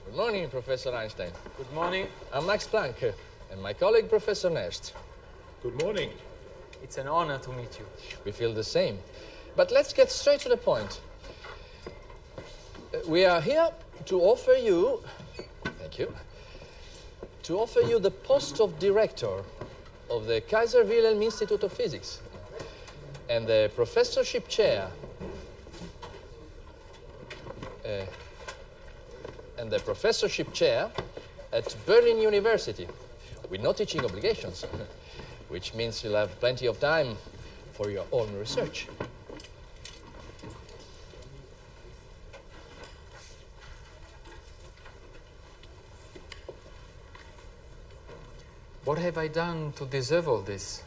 Good morning, Professor Einstein. Good morning. I'm Max Planck, and my colleague, Professor Nernst. Good morning. It's an honor to meet you. We feel the same. But let's get straight to the point. We are here to offer you, thank you, to offer you the post of director of the Kaiser Wilhelm Institute of Physics and the professorship chair at Berne University, with no teaching obligations, which means you'll have plenty of time for your own research. What have I done to deserve all this?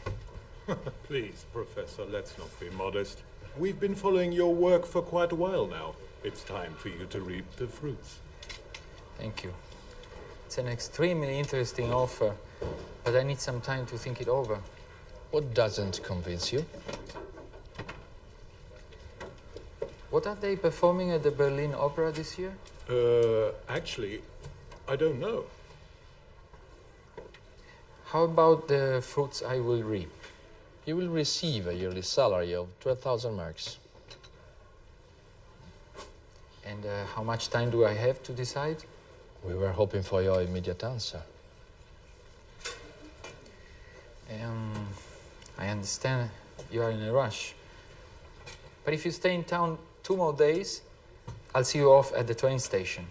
Please, Professor, let's not be modest. We've been following your work for quite a while now. It's time for you to reap the fruits. Thank you. It's an extremely interesting offer, but I need some time to think it over. What doesn't convince you? What are they performing at the Berlin Opera this year? Actually, I don't know. How about the fruits I will reap? You will receive a yearly salary of 12,000 marks. And how much time do I have to decide? We were hoping for your immediate answer. I understand. you are in a rush. But if you stay in town 2 more days, I'll see you off at the train station.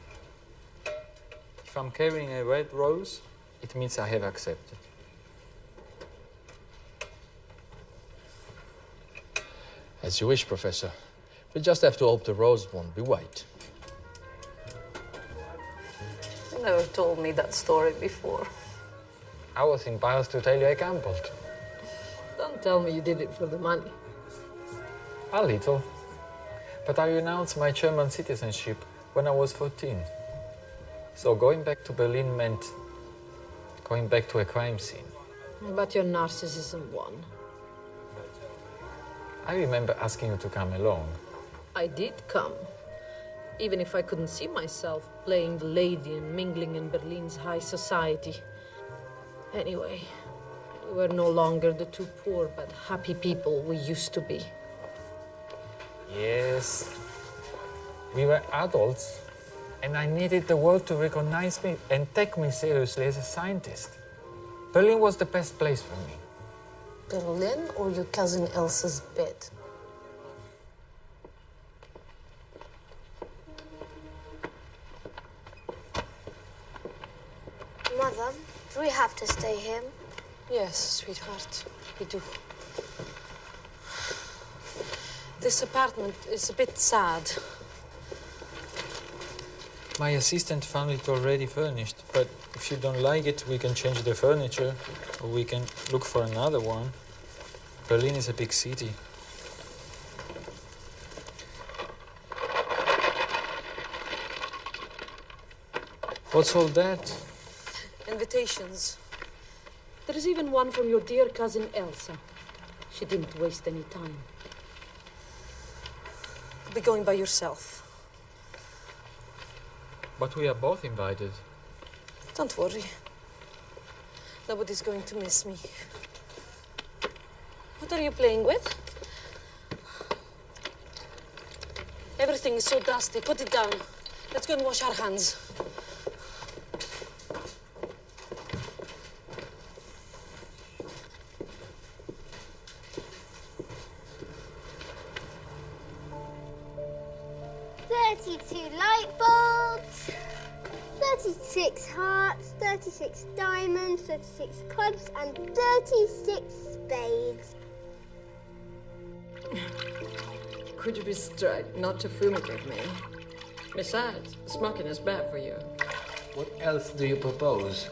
If I'm carrying a red rose, it means I have accepted. As you wish, Professor. We just have to hope the rose won't be white. You never told me that story before. I was impulsed to tell you I gambled. Don't tell me you did it for the money. A little. But I renounced my German citizenship when I was 14. So going back to Berlin meant going back to a crime scene. But your narcissism won. I remember asking you to come along. I did come. Even if I couldn't see myself playing the lady and mingling in Berlin's high society. Anyway, we were no longer the two poor but happy people we used to be. Yes. We were adults, and I needed the world to recognize me and take me seriously as a scientist. Berlin was the best place for me. Berlin or your cousin Elsa's bed? Mother, do we have to stay here? Yes, sweetheart, we do. This apartment is a bit sad. My assistant found it already furnished, but if you don't like it, we can change the furniture, or we can look for another one. Berlin is a big city. What's all that? Invitations. There is even one from your dear cousin Elsa. She didn't waste any time. You'll be going by yourself. But we are both invited. Don't worry. Nobody's going to miss me. What are you playing with? Everything is so dusty. Put it down. Let's go and wash our hands. Light bulbs, 36 hearts, 36 diamonds, 36 clubs, and 36 spades. Could you be straight not to fumigate me? Besides, smoking is bad for you. What else do you propose?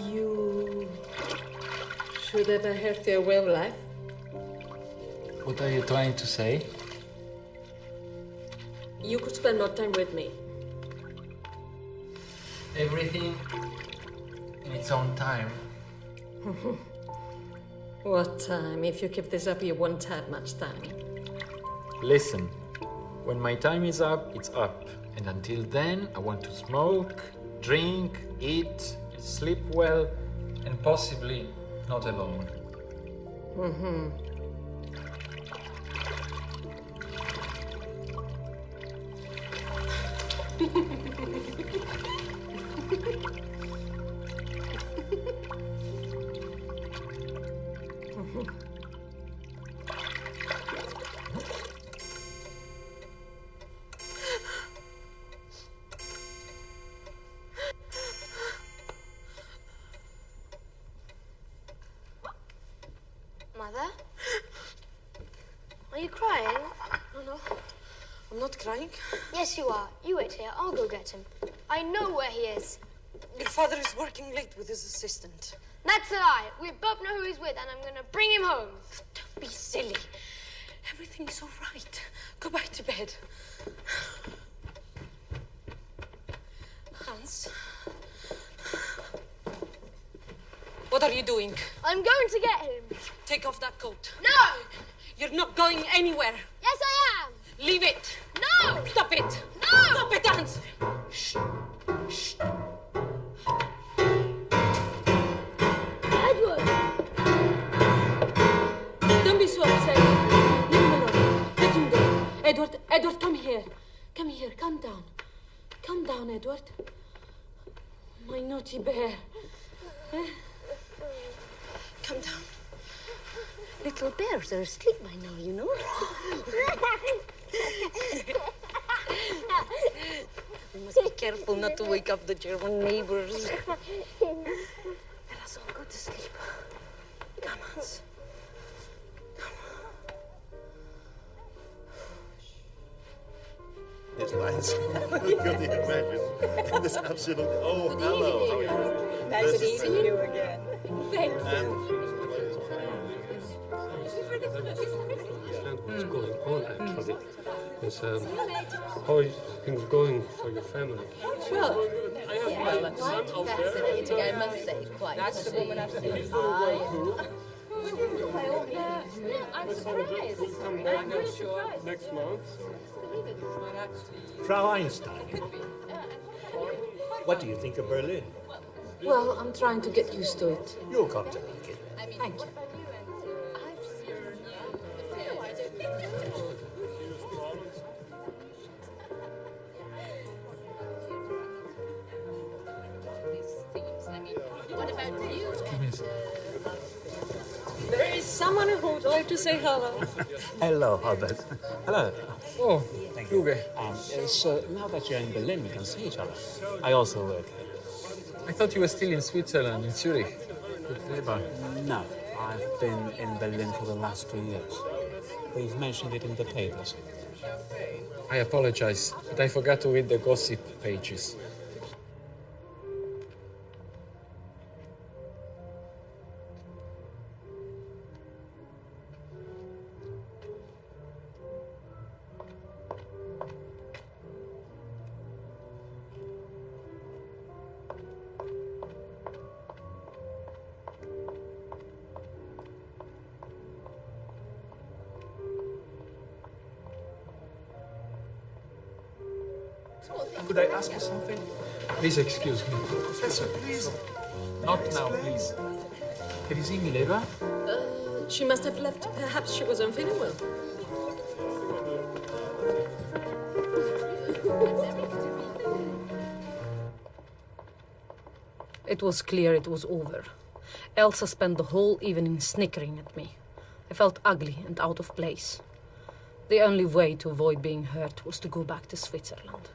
You should have a healthier way of life. What are you trying to say? You could spend more time with me. Everything in its own time. What time? If you keep this up, you won't have much time. Listen, when my time is up, it's up. And until then, I want to smoke, drink, eat, sleep well, and possibly not alone. Mother? Are you crying? No, I'm not crying. Yes, you are. You wait here. I'll go get him. I know where he is. Your father is working late with his assistant. That's a lie. We both know who he's with, and I'm going to bring him home. Don't be silly. Everything is all right. Go back to bed. Hans? What are you doing? I'm going to get him. Take off that coat. No! You're not going anywhere. Yes, I am. Leave it. No! Stop it. No! Stop it, Hans. Shh. Shh. Edward! Don't be so upset. Leave him alone. Let him go. Edward, come here. Come here. Calm down. Calm down, Edward. My naughty bear. Calm down. Little bears are asleep by now, you know. We must be careful not to wake up the German neighbors. Let us all go to sleep. Come on. It's nice. Good to imagine. This absolutely. Oh, hello. Nice seeing you again. Thank you. What's going on actually? Is how is things going for your family? Well, quite fascinating, I must say. Quite. That's the woman I've seen. I'm surprised. I'm really surprised. Next month. Frau Einstein, what do you think of Berlin? Well, I'm trying to get used to it. You'll come to like it. Thank you. What about you? There is someone who would like to say hello. Hello, Albert. Hello. Oh, Kluge. So now that you're in Berlin, we can see each other. I also work here. I thought you were still in Switzerland, in Zurich. With Weber. No, I've been in Berlin for the last 2 years. We've mentioned it in the papers. I apologize, but I forgot to read the gossip pages. Could I ask you something? Please excuse me. Professor, please. Not now, please. Have you seen Mileva? She must have left. Perhaps she was unfeeling well. It was clear it was over. Elsa spent the whole evening snickering at me. I felt ugly and out of place. The only way to avoid being hurt was to go back to Switzerland.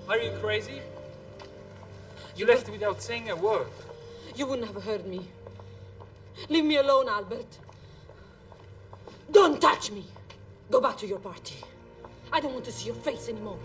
Are you crazy? You left without saying a word. You wouldn't have heard me. Leave me alone, Albert. Don't touch me. Go back to your party. I don't want to see your face anymore.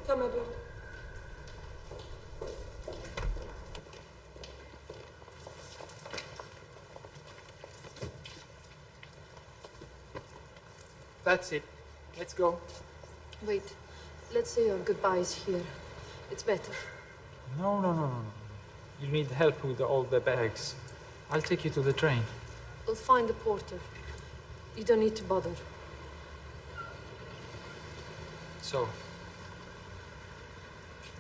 Come, Albert. That's it. Let's go. Wait. Let's say our goodbyes here. It's better. No. You need help with all the bags. I'll take you to the train. We'll find the porter. You don't need to bother. So,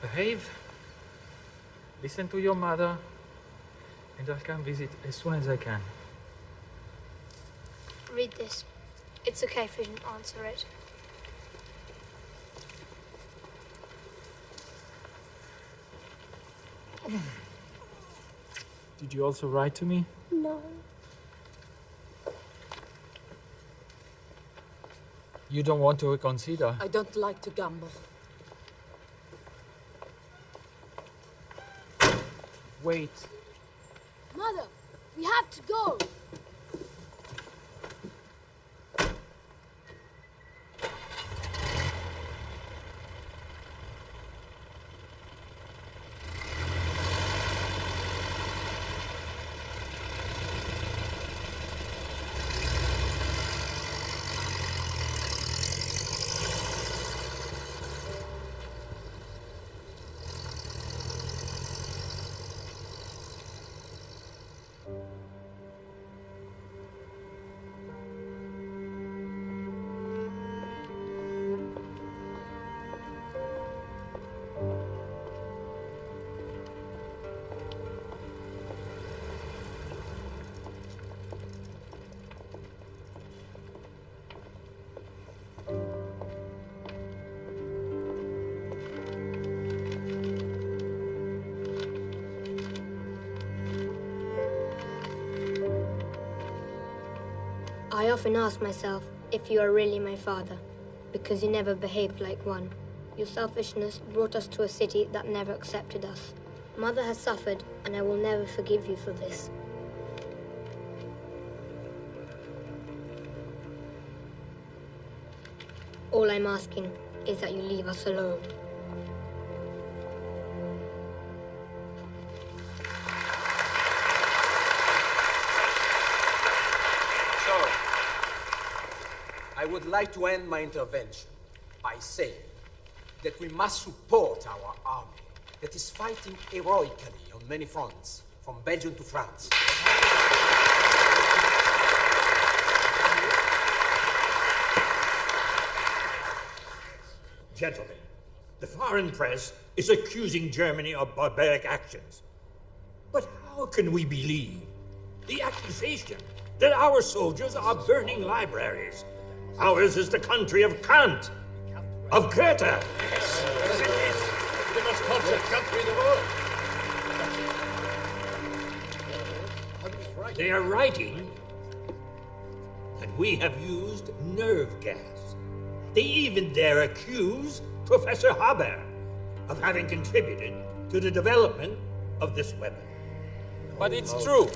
behave, listen to your mother, and I'll come visit as soon as I can. Read this. It's okay if you didn't answer it. Did you also write to me? No. You don't want to reconsider? I don't like to gamble. Wait. Mother, we have to go. I often ask myself if you are really my father, because you never behaved like one. Your selfishness brought us to a city that never accepted us. Mother has suffered, and I will never forgive you for this. All I'm asking is that you leave us alone. So, I would like to end my intervention by saying that we must support our army that is fighting heroically on many fronts, from Belgium to France. Gentlemen, the foreign press is accusing Germany of barbaric actions. But how can we believe the accusation that our soldiers are burning libraries? Ours is the country of Kant, of Goethe. The most cultured country in the world. They are writing that we have used nerve gas. They even dare accuse Professor Haber of having contributed to the development of this weapon. But it's true.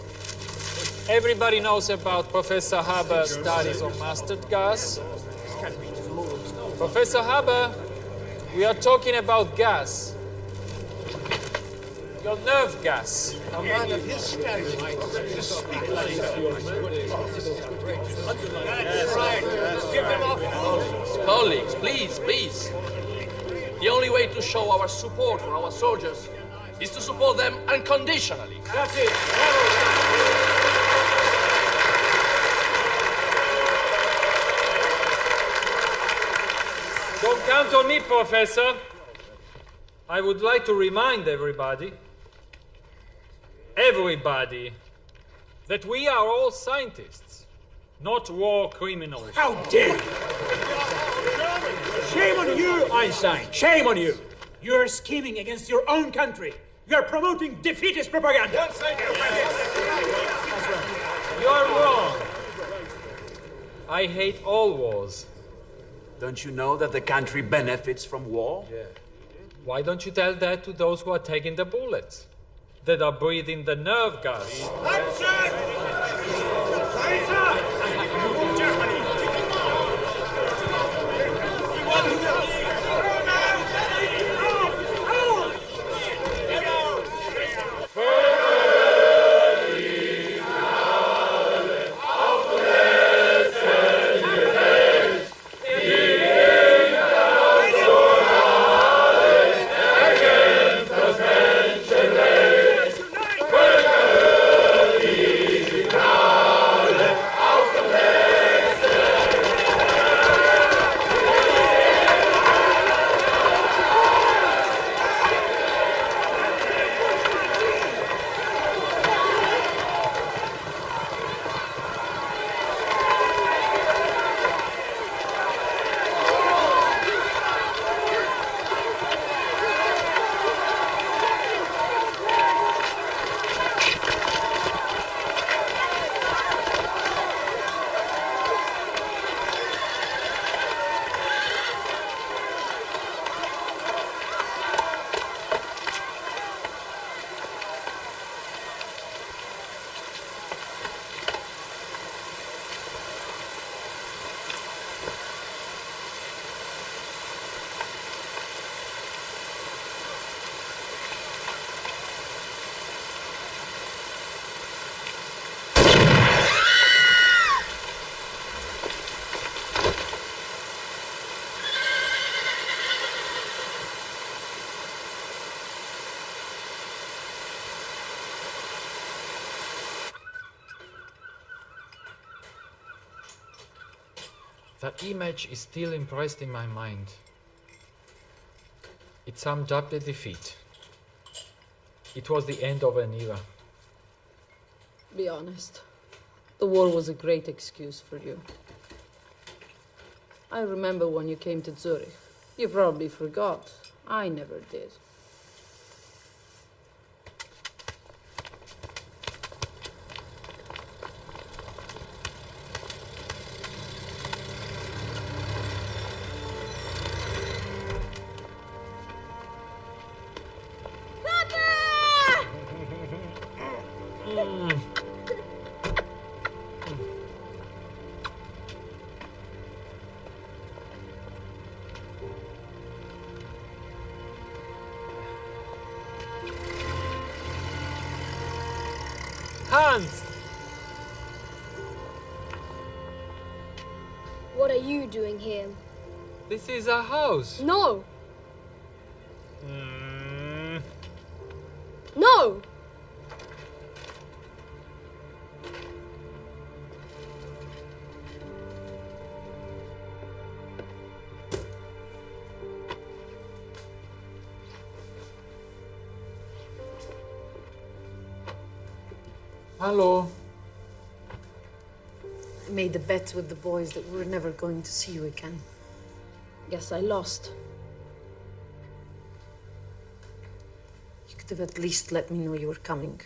Everybody knows about Professor Haber's studies on mustard gas. Professor Haber, we are talking about gas. Your nerve gas. A man of his studies to speak like that. That's right. Give him off. Colleagues, please, please. The only way to show our support for our soldiers is to support them unconditionally. That's it. Don't count on me, Professor. I would like to remind everybody, that we are all scientists, not war criminals. How dare you! Shame on you, Einstein! Shame on you! You're scheming against your own country. You're promoting defeatist propaganda. You are wrong. I hate all wars. Don't you know that the country benefits from war? Yeah. Why don't you tell that to those who are taking the bullets, that are breathing the nerve gas? That image is still impressed in my mind. It summed up the defeat. It was the end of an era. Be honest. The war was a great excuse for you. I remember when you came to Zurich. You probably forgot. I never did. renounced. What are you doing here? This is our house. No! No! Hello. I made a bet with the boys that we were never going to see you again. Guess I lost. You could have at least let me know you were coming.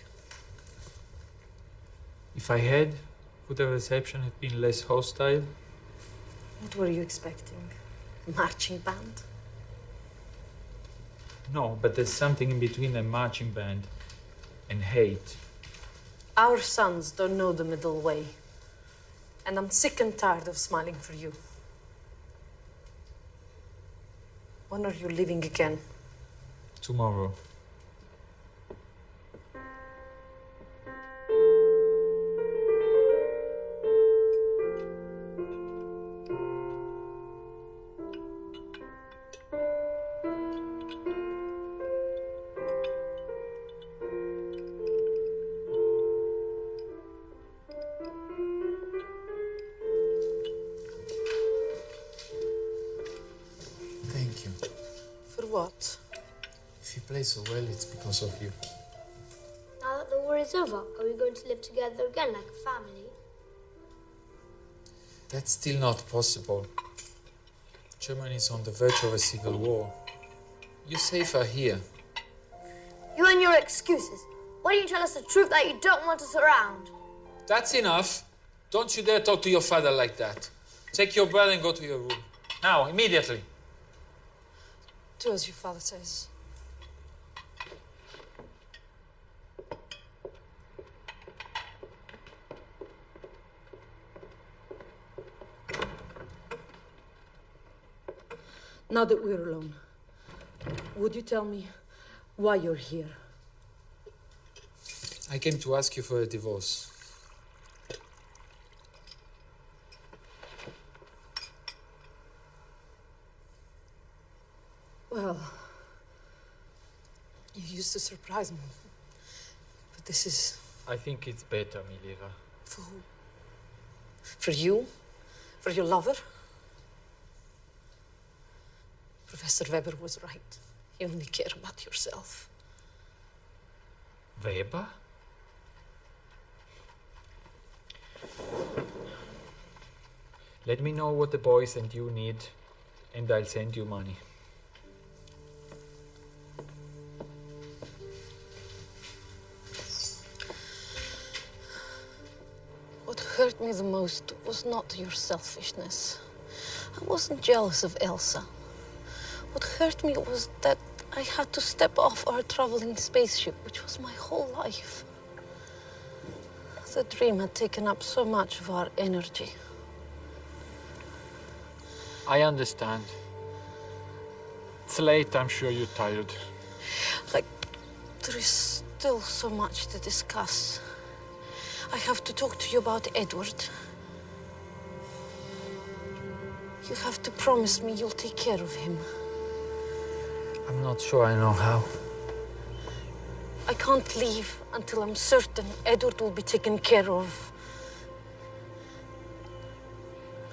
If I had, would the reception have been less hostile? What were you expecting? A marching band? No, but there's something in between a marching band and hate. Our sons don't know the middle way. And I'm sick and tired of smiling for you. When are you leaving again? Tomorrow. Thank you. For what? If you play so well, it's because of you. Now that the war is over, are we going to live together again like a family? That's still not possible. Germany is on the verge of a civil war. You're safer here. You and your excuses. Why don't you tell us the truth that you don't want us around? That's enough. Don't you dare talk to your father like that. Take your brother and go to your room. Now, immediately. Do as your father says. Now that we're alone, would you tell me why you're here? I came to ask you for a divorce. Well, you used to surprise me. But this is... I think it's better, Mileva. For who? For you? For your lover? Professor Weber was right. You only care about yourself. Weber? Let me know what the boys and you need, and I'll send you money. What hurt me the most was not your selfishness. I wasn't jealous of Elsa. What hurt me was that I had to step off our traveling spaceship, which was my whole life. The dream had taken up so much of our energy. I understand. It's late, I'm sure you're tired. There is still so much to discuss. I have to talk to you about Edward. You have to promise me you'll take care of him. I'm not sure I know how. I can't leave until I'm certain Edward will be taken care of.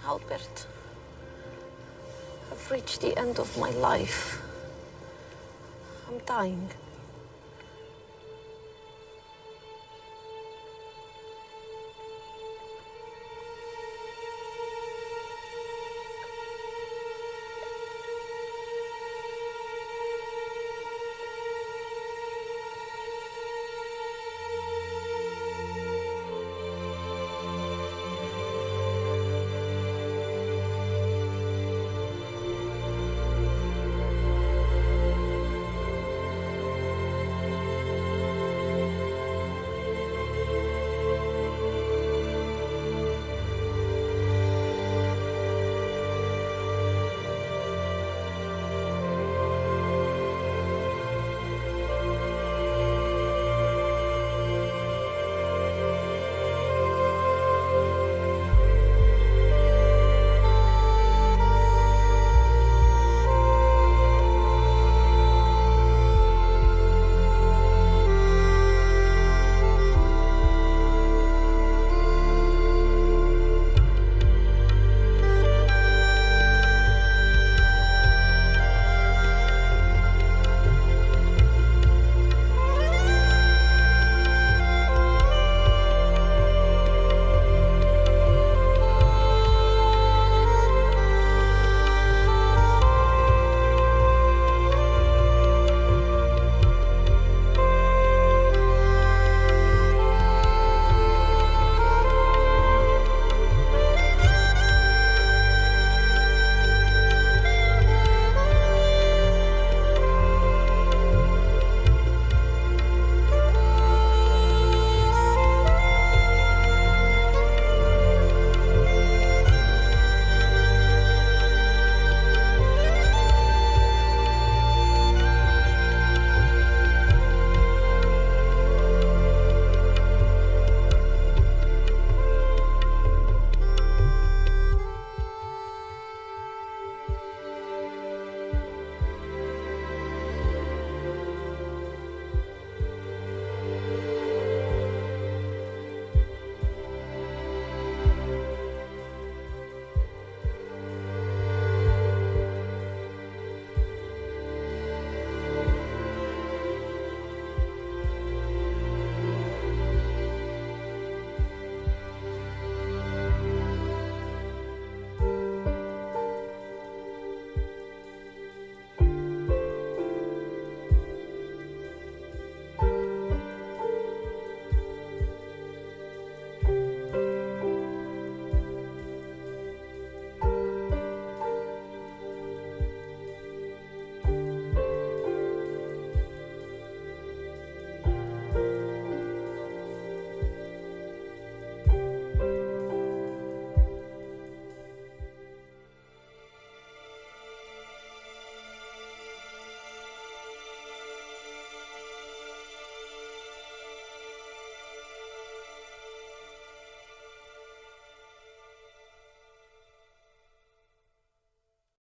Albert, I've reached the end of my life. I'm dying.